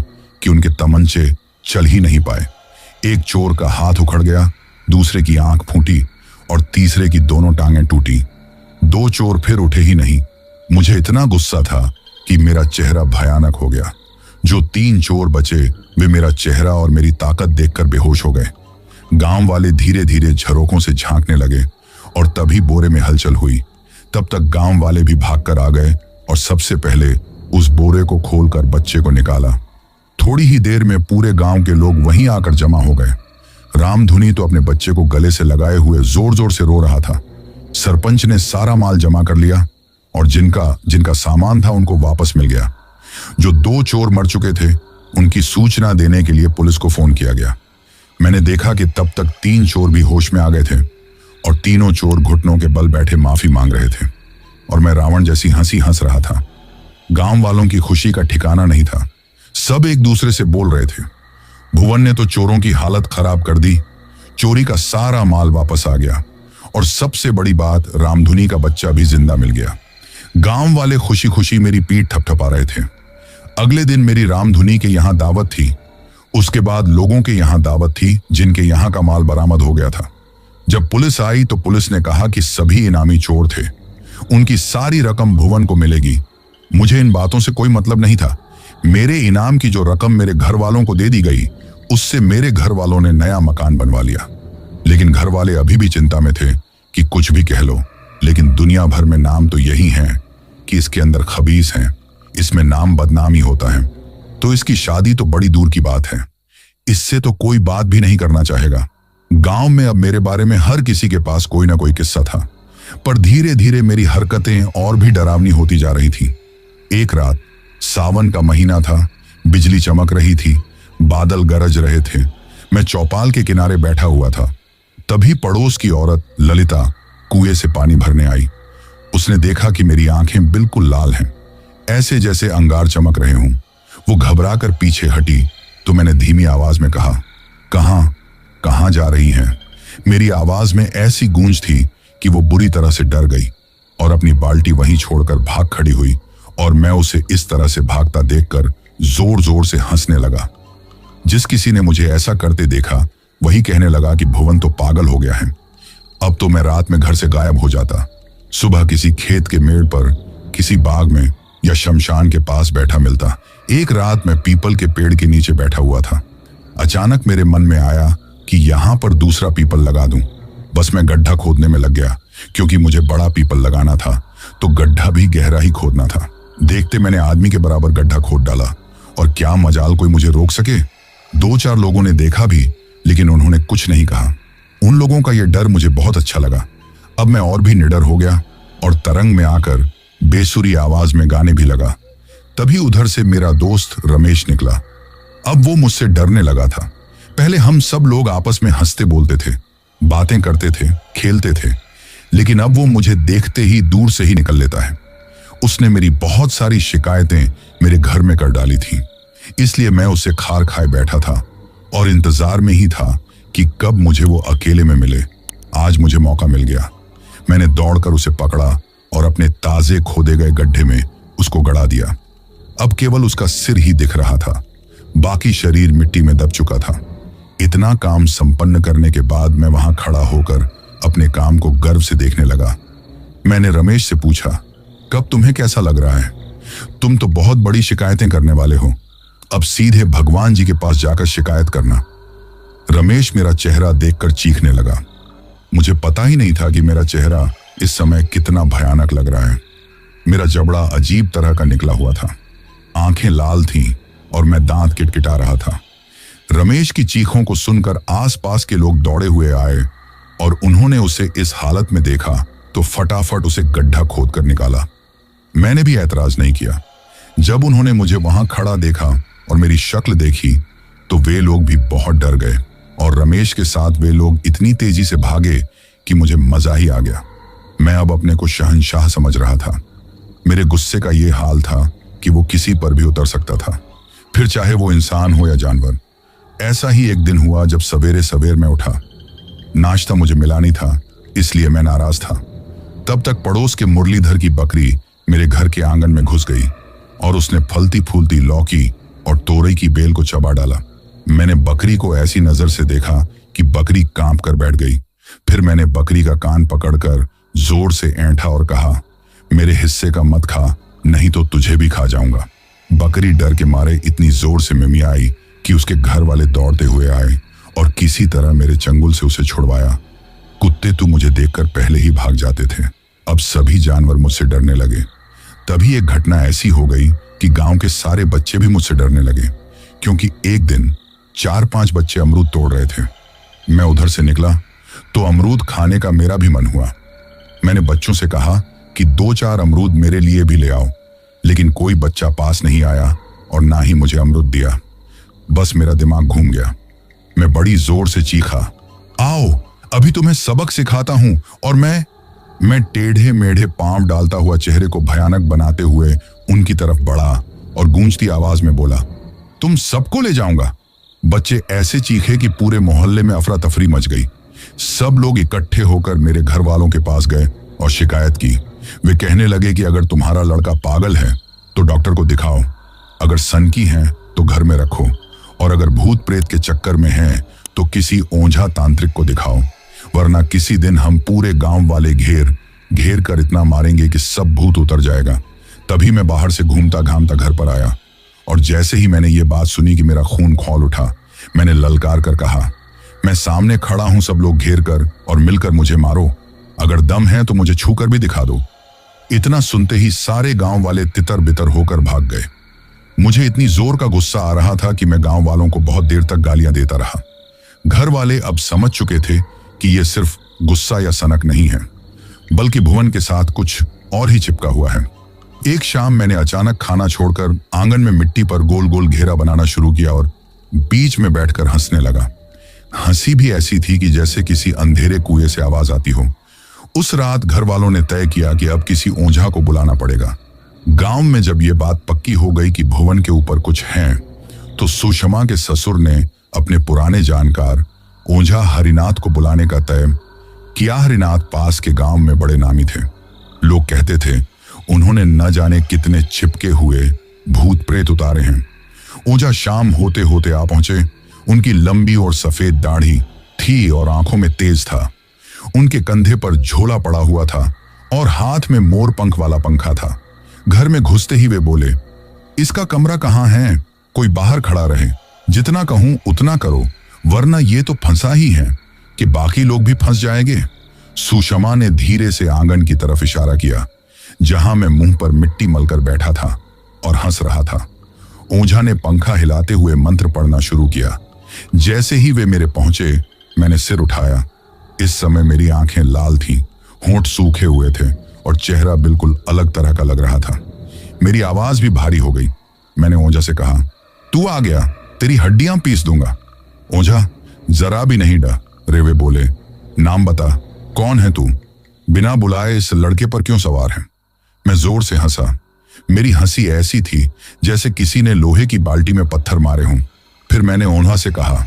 कि उनके तमंचे चल ही नहीं पाए। एक चोर का हाथ उखड़ गया, दूसरे की आंख फूटी और तीसरे की दोनों टांगें टूटी। 2 चोर फिर उठे ही नहीं। मुझे इतना गुस्सा था कि मेरा चेहरा भयानक हो गया। जो 3 चोर बचे वे मेरा चेहरा और मेरी ताकत देखकर बेहोश हो गए। गांव वाले धीरे धीरे झरोकों से झांकने लगे और तभी बोरे में हलचल हुई। तब तक गांव वाले भी भागकर आ गए और सबसे पहले उस बोरे को खोलकर बच्चे को निकाला। थोड़ी ही देर में पूरे गांव के लोग वहीं आकर जमा हो गए। रामधुनी तो अपने बच्चे को गले से लगाए हुए जोर जोर से रो रहा था। सरपंच ने सारा माल जमा कर लिया और जिनका सामान था उनको वापस मिल गया। जो 2 चोर मर चुके थे उनकी सूचना देने के लिए पुलिस को फोन किया गया। मैंने देखा कि तब तक 3 चोर भी होश में आ गए थे और तीनों चोर घुटनों के बल बैठे माफी मांग रहे थे और मैं रावण जैसी हंसी हंस रहा था। गांव वालों की खुशी का ठिकाना नहीं था। सब एक दूसरे से बोल रहे थे। भुवन ने तो चोरों की हालत खराब कर दी। चोरी का सारा माल वापस आ गया और सबसे बड़ी बात, रामधुनी का बच्चा भी जिंदा मिल गया। गांव वाले खुशी खुशी मेरी पीठ थपथपा रहे थे। अगले दिन मेरी रामधुनी के यहाँ दावत थी। उसके बाद लोगों के यहाँ दावत थी जिनके यहाँ का माल बरामद हो गया था। जब पुलिस आई तो पुलिस ने कहा कि सभी इनामी चोर थे, उनकी सारी रकम भुवन को मिलेगी। मुझे इन बातों से कोई मतलब नहीं था। मेरे इनाम की जो रकम मेरे घर वालों को दे दी गई, उससे मेरे घर वालों ने नया मकान बनवा लिया। लेकिन घर वाले अभी भी चिंता में थे कि कुछ भी कह लो, लेकिन दुनिया भर में नाम तो यही है कि इसके अंदर खबीस हैं, इसमें नाम बदनामी होता है। तो इसकी शादी तो बड़ी दूर की बात है, इससे तो कोई बात भी नहीं करना चाहेगा। गांव में अब मेरे बारे में हर किसी के पास कोई ना कोई किस्सा था, पर धीरे धीरे मेरी हरकतें और भी डरावनी होती जा रही थी। एक रात, सावन का महीना था, बिजली चमक रही थी, बादल गरज रहे थे। मैं चौपाल के किनारे बैठा हुआ था। तभी पड़ोस की औरत ललिता कुएं से पानी भरने आई। उसने देखा कि मेरी आंखें बिल्कुल लाल हैं, ऐसे जैसे अंगार चमक रहे हों। वो घबराकर पीछे हटी तो मैंने धीमी आवाज में कहा, कहां जा रही हैं? मेरी आवाज में ऐसी गूंज थी कि वो बुरी तरह से डर गई और अपनी बाल्टी वहीं छोड़कर भाग खड़ी हुई। और मैं उसे इस तरह से भागता देखकर जोर जोर से हंसने लगा। जिस किसी ने मुझे ऐसा करते देखा, वही कहने लगा कि भुवन तो पागल हो गया है। अब तो मैं रात में घर से गायब हो जाता, सुबह किसी खेत के मेड़ पर, किसी बाग में या शमशान के पास बैठा मिलता। एक रात मैं पीपल के पेड़ के नीचे बैठा हुआ था। अचानक मेरे मन में आया कि यहां पर दूसरा पीपल लगा दूं। बस मैं गड्ढा खोदने में लग गया, क्योंकि मुझे बड़ा पीपल लगाना था तो गड्ढा भी गहरा ही खोदना था। देखते मैंने आदमी के बराबर गड्ढा खोद डाला, और क्या मजाल कोई मुझे रोक सके। 2-4 लोगों ने देखा भी, लेकिन उन्होंने कुछ नहीं कहा। उन लोगों का यह डर मुझे बहुत अच्छा लगा। अब मैं और भी निडर हो गया और तरंग में आकर बेसुरी आवाज में गाने भी लगा। तभी उधर से मेरा दोस्त रमेश निकला। अब वो मुझसे डरने लगा था। पहले हम सब लोग आपस में हंसते बोलते थे, बातें करते थे, खेलते थे, लेकिन अब वो मुझे देखते ही दूर से ही निकल लेता है। उसने मेरी बहुत सारी शिकायतें मेरे घर में कर डाली थी, इसलिए मैं उसे खार खाए बैठा था और इंतजार में ही था कि कब मुझे वो अकेले में मिले। आज मुझे मौका मिल गया। मैंने दौड़कर उसे पकड़ा और अपने ताजे खोदे गए गड्ढे में उसको गड़ा दिया। अब केवल उसका सिर ही दिख रहा था, बाकी शरीर मिट्टी में दब चुका था। इतना काम संपन्न करने के बाद मैं वहां खड़ा होकर अपने काम को गर्व से देखने लगा। मैंने रमेश से पूछा, कब तुम्हें कैसा लग रहा है? तुम तो बहुत बड़ी शिकायतें करने वाले हो, अब सीधे भगवान जी के पास जाकर शिकायत करना। रमेश मेरा चेहरा देखकर चीखने लगा। मुझे पता ही नहीं था कि मेरा चेहरा इस समय कितना भयानक लग रहा है। मेरा जबड़ा अजीब तरह का निकला हुआ था, आंखें लाल थीं और मैं दांत किटकिटा रहा था। रमेश की चीखों को सुनकर आसपास के लोग दौड़े हुए आए और उन्होंने उसे इस हालत में देखा तो फटाफट उसे गड्ढा खोद कर निकाला। मैंने भी ऐतराज नहीं किया। जब उन्होंने मुझे वहां खड़ा देखा और मेरी शक्ल देखी तो वे लोग भी बहुत डर गए और रमेश के साथ वे लोग इतनी तेजी से भागे कि मुझे मजा ही आ गया। मैं अब अपने को शहंशाह समझ रहा था। मेरे गुस्से का ये हाल था कि वो किसी पर भी उतर सकता था, फिर चाहे वो इंसान हो या जानवर। ऐसा ही एक दिन हुआ जब सवेरे सवेर मैं उठा। नाश्ता मुझे मिला नहीं था, इसलिए मैं नाराज था। तब तक पड़ोस के मुरलीधर की बकरी मेरे घर के आंगन में घुस गई और उसने फलती फूलती लौकी और तोरई की बेल को चबा डाला। मैंने बकरी को ऐसी नजर से देखा कि बकरी कांप कर बैठ गई। फिर मैंने बकरी का कान पकड़कर जोर से ऐंठा और कहा, मेरे हिस्से का मत खा, नहीं तो तुझे भी खा जाऊंगा। बकरी डर के मारे इतनी जोर से मिमियाई कि उसके घर वाले दौड़ते हुए आए और किसी तरह मेरे चंगुल से उसे छुड़वाया। कुत्ते तो मुझे देखकर पहले ही भाग जाते थे, अब सभी जानवर मुझसे डरने लगे। तभी एक घटना ऐसी हो गई कि गांव के सारे बच्चे भी मुझसे डरने लगे, क्योंकि एक दिन 4-5 बच्चे अमरूद तोड़ रहे थे। मैं उधर से निकला तो अमरूद खाने का मेरा भी मन हुआ। मैंने बच्चों से कहा कि 2-4 अमरूद मेरे लिए भी ले आओ, लेकिन कोई बच्चा पास नहीं आया और ना ही मुझे अमरूद दिया। बस मेरा दिमाग घूम गया। मैं बड़ी जोर से चीखा, आओ अभी तुम्हें सबक सिखाता हूं। और मैं टेढ़े मेढ़े पांव डालता हुआ चेहरे को भयानक बनाते हुए उनकी तरफ बढ़ा और गूंजती आवाज में बोला, तुम सबको ले जाऊंगा। बच्चे ऐसे चीखे कि पूरे मोहल्ले में अफरा तफरी मच गई। सब लोग इकट्ठे होकर मेरे घर वालों के पास गए और शिकायत की। वे कहने लगे कि अगर तुम्हारा लड़का पागल है तो डॉक्टर को दिखाओ, अगर सनकी है तो घर में रखो, और अगर भूत प्रेत के चक्कर में है तो किसी ओझा तांत्रिक को दिखाओ। वरना किसी दिन हम पूरे गांव वाले घेर घेर कर इतना मारेंगे कि सब भूत उतर जाएगा। तभी मैं बाहर से घूमता घामता घर पर आया, और जैसे ही मैंने ये बात सुनी कि मेरा खून खौल उठा। मैंने ललकार कर कहा, मैं सामने खड़ा हूं, सब लोग घेर कर और मिलकर मुझे मारो। अगर दम है तो मुझे छू कर भी दिखा दो। इतना सुनते ही सारे गांव वाले तितर बितर होकर भाग गए। मुझे इतनी जोर का गुस्सा आ रहा था कि मैं गांव वालों को बहुत देर तक गालियां देता रहा। घर वाले अब समझ चुके थे कि यह सिर्फ गुस्सा या सनक नहीं है, बल्कि भुवन के साथ कुछ और ही चिपका हुआ है। एक शाम मैंने अचानक खाना छोड़कर आंगन में मिट्टी पर गोल गोल घेरा बनाना शुरू किया और बीच में बैठकर हंसने लगा। हंसी भी ऐसी थी कि जैसे किसी अंधेरे कुएं से आवाज आती हो। उस रात घर वालों ने तय किया कि अब किसी ओझा को बुलाना पड़ेगा। गांव में जब ये बात पक्की हो गई कि भुवन के ऊपर कुछ है, तो सुषमा के ससुर ने अपने पुराने जानकार ओझा हरिनाथ को बुलाने का तय किया। हरिनाथ पास के गांव में बड़े नामी थे। लोग कहते थे उन्होंने न जाने कितने छिपके हुए भूत प्रेत उतारे हैं। ओझा शाम होते होते आ पहुंचे। उनकी लंबी और सफेद दाढ़ी थी और आंखों में तेज था। उनके कंधे पर झोला पड़ा हुआ था और हाथ में मोर पंख वाला पंखा था। घर में घुसते ही वे बोले, इसका कमरा कहाँ है? कोई बाहर खड़ा रहे। जितना कहूं उतना करो, वरना ये तो फंसा ही है कि बाकी लोग भी फंस जाएंगे। सुषमा ने धीरे से आंगन की तरफ इशारा किया, जहां मैं मुंह पर मिट्टी मलकर बैठा था और हंस रहा था। ओझा ने पंखा हिलाते हुए मंत्र पढ़ना शुरू किया। जैसे ही वे मेरे पहुंचे, मैंने सिर उठाया। इस समय मेरी आंखें लाल थीं, होंठ सूखे हुए थे और चेहरा बिल्कुल अलग तरह का लग रहा था। मेरी आवाज भी भारी हो गई। मैंने ओझा से कहा, तू आ गया, तेरी हड्डियां पीस दूंगा। ओझा जरा भी नहीं डरे। वे बोले, नाम बता, कौन है तू? बिना बुलाए इस लड़के पर क्यों सवार है? मैं जोर से हंसा। मेरी हंसी ऐसी थी जैसे किसी ने लोहे की बाल्टी में पत्थर मारे हों। फिर मैंने ओझा से कहा,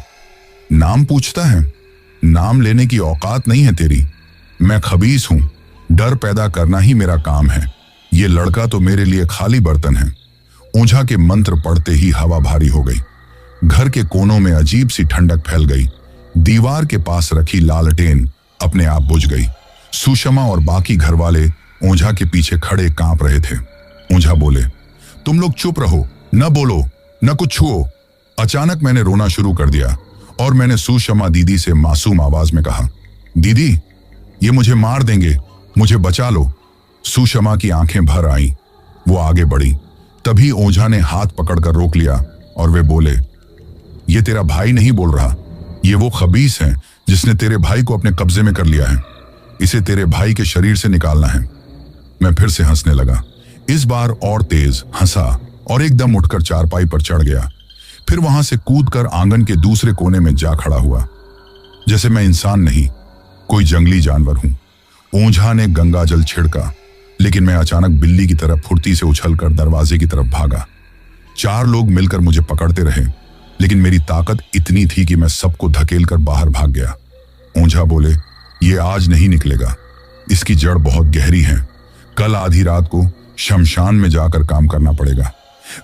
नाम पूछता है? नाम लेने की औकात नहीं है तेरी। मैं खबीस हूं, डर पैदा करना ही मेरा काम है। ये लड़का तो मेरे लिए खाली बर्तन है। ओझा के मंत्र पढ़ते ही हवा भारी हो गई। घर के कोनों में अजीब सी ठंडक फैल गई। दीवार के पास रखी लालटेन अपने आप बुझ गई। सुषमा और बाकी घर वाले ओझा के पीछे खड़े कांप रहे थे। ओझा बोले, तुम लोग चुप रहो, न बोलो, न कुछ छुओ। अचानक मैंने रोना शुरू कर दिया और मैंने सुषमा दीदी से मासूम आवाज में कहा, दीदी ये मुझे मार देंगे, मुझे बचा लो। सुषमा की आंखें भर आईं। वो आगे बढ़ी। तभी ओझा ने हाथ पकड़कर रोक लिया और वे बोले, ये तेरा भाई नहीं बोल रहा, ये वो खबीस है जिसने तेरे भाई को अपने कब्जे में कर लिया है। इसे तेरे भाई के शरीर से निकालना है। मैं फिर से हंसने लगा, इस बार और तेज हंसा और एकदम उठकर चारपाई पर चढ़ गया। फिर वहां से कूदकर आंगन के दूसरे कोने में जा खड़ा हुआ, जैसे मैं इंसान नहीं, कोई जंगली जानवर हूं। ओझा ने गंगा जल छिड़का, लेकिन मैं अचानक बिल्ली की तरह फुर्ती से उछलकर दरवाजे की तरफ भागा। 4 लोग मिलकर मुझे पकड़ते रहे, लेकिन मेरी ताकत इतनी थी कि मैं सबको धकेलकर बाहर भाग गया। ओझा बोले, ये आज नहीं निकलेगा, इसकी जड़ बहुत गहरी है। कल आधी रात को शमशान में जाकर काम करना पड़ेगा।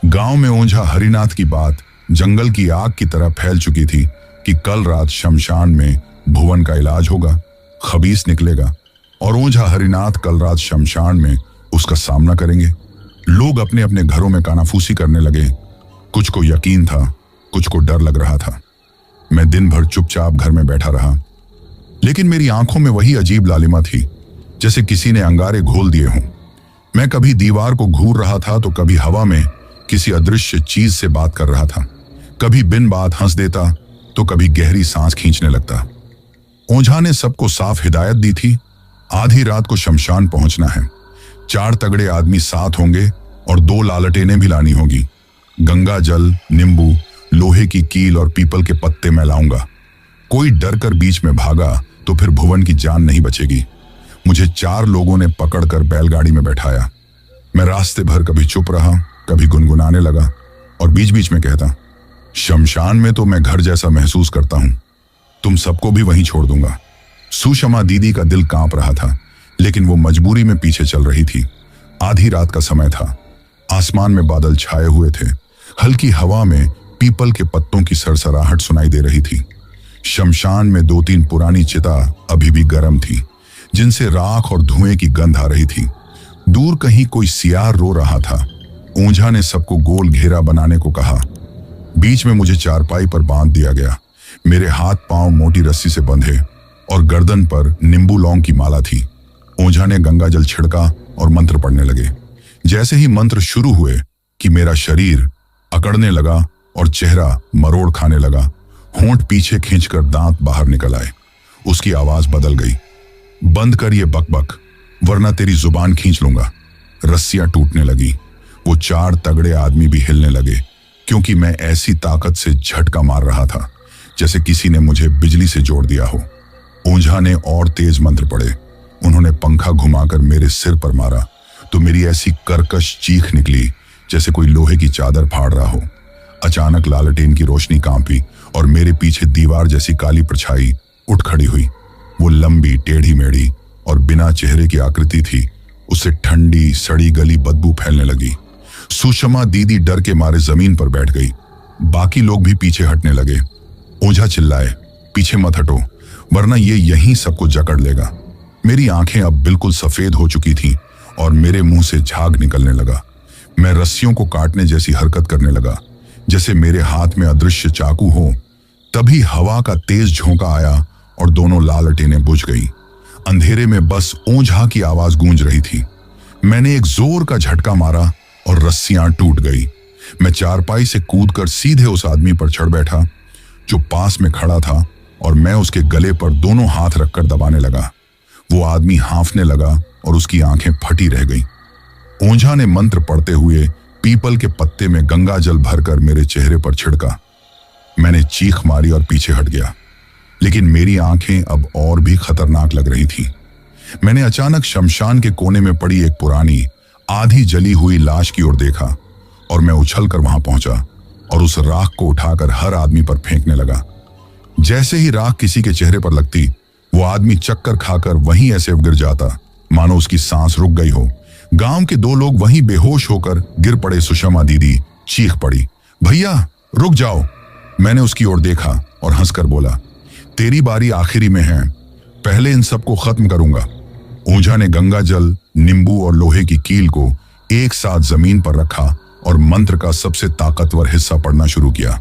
गांव में ओझा हरिनाथ की बात जंगल की आग की तरह फैल चुकी थी कि कल रात शमशान में भुवन का इलाज होगा, खबीस निकलेगा और ओझा हरिनाथ कल रात शमशान में उसका सामना करेंगे। लोग अपने अपने घरों में कानाफूसी करने लगे। कुछ को यकीन था, कुछ को डर लग रहा था। मैं दिन भर चुपचाप घर में बैठा रहा, लेकिन मेरी आंखों में वही अजीब लालिमा थी, जैसे किसी ने अंगारे घोल दिए हों। मैं कभी दीवार को घूर रहा था तो कभी हवा में किसी अदृश्य चीज से बात कर रहा था। कभी बिन बात हंस देता तो कभी गहरी सांस खींचने लगता। ओझा ने सबको साफ हिदायत दी थी, आधी रात को शमशान पहुंचना है। 4 तगड़े आदमी साथ होंगे और 2 लालटेनें भी लानी होगी। गंगा जल, नींबू, लोहे की कील और पीपल के पत्ते मैं लाऊंगा। कोई डर कर बीच में भागा तो फिर भुवन की जान नहीं बचेगी। मुझे 4 लोगों ने पकड़कर बैलगाड़ी में बैठाया। मैं रास्ते भर कभी चुप रहा, कभी गुनगुनाने लगा और बीच बीच में कहता, शमशान में तो मैं घर जैसा महसूस करता हूं, तुम सबको भी वहीं छोड़ दूंगा। सुषमा दीदी का दिल कांप रहा था, लेकिन वो मजबूरी में पीछे चल रही थी। आधी रात का समय था। आसमान में बादल छाए हुए थे। हल्की हवा में पीपल के पत्तों की सरसराहट सुनाई दे रही थी। शमशान में 2-3 पुरानी चिता अभी भी गर्म थी, जिनसे राख और धुएं की गंध आ रही थी। दूर कहीं कोई सियार रो रहा था। ओझा ने सबको गोल घेरा बनाने को कहा। बीच में मुझे चारपाई पर बांध दिया गया। मेरे हाथ पांव मोटी रस्सी से बंधे और गर्दन पर नींबू लौंग की माला थी। ओझा ने गंगा जल छिड़का और मंत्र पढ़ने लगे। जैसे ही मंत्र शुरू हुए कि मेरा शरीर अकड़ने लगा और चेहरा मरोड़ खाने लगा। होंठ पीछे खींचकर दांत बाहर निकल आए। उसकी आवाज बदल गई। बंद कर ये बकबक, वरना तेरी जुबान खींच लूंगा। रस्सियां टूटने लगी। वो 4 तगड़े आदमी भी हिलने लगे, क्योंकि मैं ऐसी ताकत से झटका मार रहा था जैसे किसी ने मुझे बिजली से जोड़ दिया हो। ओझा ने और तेज मंत्र पढ़े। उन्होंने पंखा घुमाकर मेरे सिर पर मारा तो मेरी ऐसी कर्कश चीख निकली जैसे कोई लोहे की चादर फाड़ रहा हो। अचानक लालटेन की रोशनी कांपी और मेरे पीछे दीवार जैसी काली परछाई उठ खड़ी हुई। वो लंबी, टेढ़ी मेढ़ी और बिना चेहरे की आकृति थी। उससे ठंडी सड़ी गली बदबू फैलने लगी। सुषमा दीदी डर के मारे जमीन पर बैठ गई। बाकी लोग भी पीछे हटने लगे। ओझा चिल्लाए, पीछे मत हटो, वरना ये यहीं सबको जकड़ लेगा। मेरी आंखें अब बिल्कुल सफेद हो चुकी थीं और मेरे मुंह से झाग निकलने लगा। मैं रस्सियों को काटने जैसी हरकत करने लगा, जैसे मेरे हाथ में अदृश्य चाकू हो। तभी हवा का तेज झोंका आया और दोनों लालटेनें बुझ गई। अंधेरे में बस ओझा की आवाज गूंज रही थी। मैंने एक जोर का झटका मारा और रस्सियां टूट गई। मैं चारपाई से कूदकर सीधे उस आदमी पर चढ़ बैठा जो पास में खड़ा था और मैं उसके गले पर दोनों हाथ रखकर दबाने लगा। वो आदमी हांफने लगा और उसकी आंखें फटी रह गईं। ओझा ने मंत्र पढ़ते हुए पीपल के पत्ते में गंगा जल भरकर मेरे चेहरे पर छिड़का। मैंने चीख मारी और पीछे हट गया, लेकिन मेरी आंखें अब और भी खतरनाक लग रही थीं। मैंने अचानक शमशान के कोने में पड़ी एक पुरानी, आधी जली हुई लाश की ओर देखा और मैं उछलकर वहां पहुंचा और उस राख को उठाकर हर आदमी पर फेंकने लगा। जैसे ही राख किसी के चेहरे पर लगती, वो आदमी चक्कर खाकर वहीं ऐसे गिर जाता मानो उसकी सांस रुक गई हो। गांव के 2 लोग वहीं बेहोश होकर गिर पड़े। सुषमा दीदी चीख पड़ी, भैया रुक जाओ। मैंने उसकी ओर देखा और हंसकर बोला, तेरी बारी आखिरी में है, पहले इन सबको खत्म करूंगा। ओझा ने गंगा जल, नींबू और लोहे की कील को एक साथ जमीन पर रखा और मंत्र का सबसे ताकतवर हिस्सा पढ़ना शुरू किया।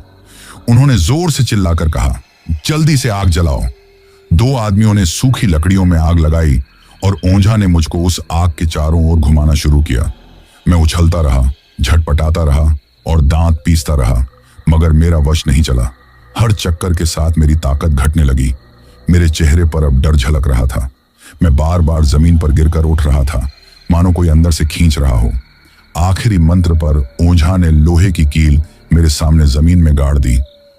उन्होंने जोर से चिल्लाकर कहा, जल्दी से आग जलाओ। 2 आदमियों ने सूखी लकड़ियों में आग लगाई और ओझा ने मुझको उस आग के चारों ओर घुमाना शुरू किया। मैं उछलता रहा, झटपटाता रहा और दांत पीसता रहा, मगर मेरा वश नहीं चला। हर चक्कर के साथ मेरी ताकत घटने लगी। मेरे चेहरे पर अब डर झलक रहा था। मैं बार बार जमीन पर गिरकर उठ रहा था, मानो कोई अंदर से खींच रहा हो। आखिरी मंत्र पर ओझा ने लोहे की कील मेरे सामने जमीन में गाड़ दी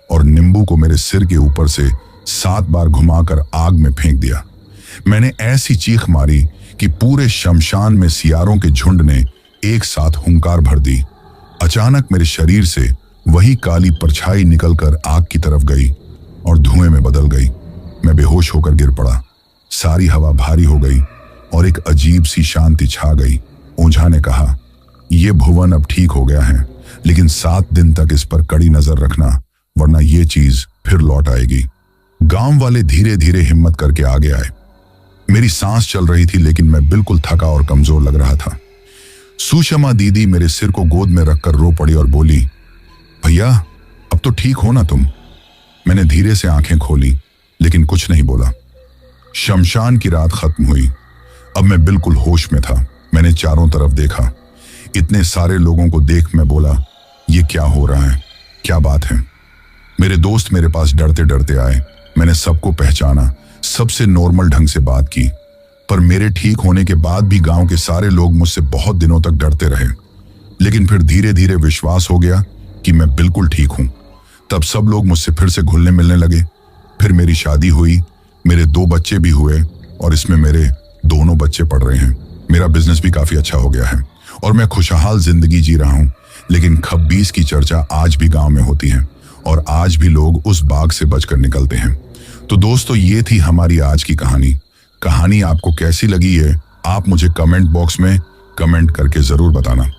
और नींबू को मेरे सिर के ऊपर से 7 बार घुमाकर आग में फेंक दिया। मैंने ऐसी चीख मारी कि पूरे शमशान में सियारों के झुंड ने एक साथ हुंकार भर दी। अचानक मेरे शरीर से वही काली परछाई निकलकर आग की तरफ गई और धुएं में बदल गई। मैं बेहोश होकर गिर पड़ा। सारी हवा भारी हो गई और एक अजीब सी शांति छा गई। ओझा ने कहा, यह भुवन अब ठीक हो गया है, लेकिन 7 दिन तक इस पर कड़ी नजर रखना, वरना ये चीज फिर लौट आएगी। गांव वाले धीरे धीरे हिम्मत करके आगे आए। मेरी सांस चल रही थी, लेकिन मैं बिल्कुल थका और कमजोर लग रहा था। सुषमा दीदी मेरे सिर को गोद में रखकर रो पड़ी और बोली, भैया अब तो ठीक हो ना तुम। मैंने धीरे से आंखें खोली, लेकिन कुछ नहीं बोला। शमशान की रात खत्म हुई। अब मैं बिल्कुल होश में था। मैंने चारों तरफ देखा। इतने सारे लोगों को देख मैं बोला, ये क्या हो रहा है, क्या बात है। मेरे दोस्त मेरे पास डरते डरते आए। मैंने सबको पहचाना, सबसे नॉर्मल ढंग से बात की, पर मेरे ठीक होने के बाद भी गांव के सारे लोग मुझसे बहुत दिनों तक डरते रहे। लेकिन फिर धीरे धीरे विश्वास हो गया कि मैं बिल्कुल ठीक हूं। तब सब लोग मुझसे फिर से घुलने मिलने लगे। फिर मेरी शादी हुई, मेरे 2 बच्चे भी हुए और इसमें मेरे दोनों बच्चे पढ़ रहे हैं। मेरा बिजनेस भी काफी अच्छा हो गया है और मैं खुशहाल जिंदगी जी रहा हूं। लेकिन खब्बीस की चर्चा आज भी गांव में होती है और आज भी लोग उस बाग से बचकर निकलते हैं। तो दोस्तों, ये थी हमारी आज की कहानी। कहानी आपको कैसी लगी है, आप मुझे कमेंट बॉक्स में कमेंट करके जरूर बताना।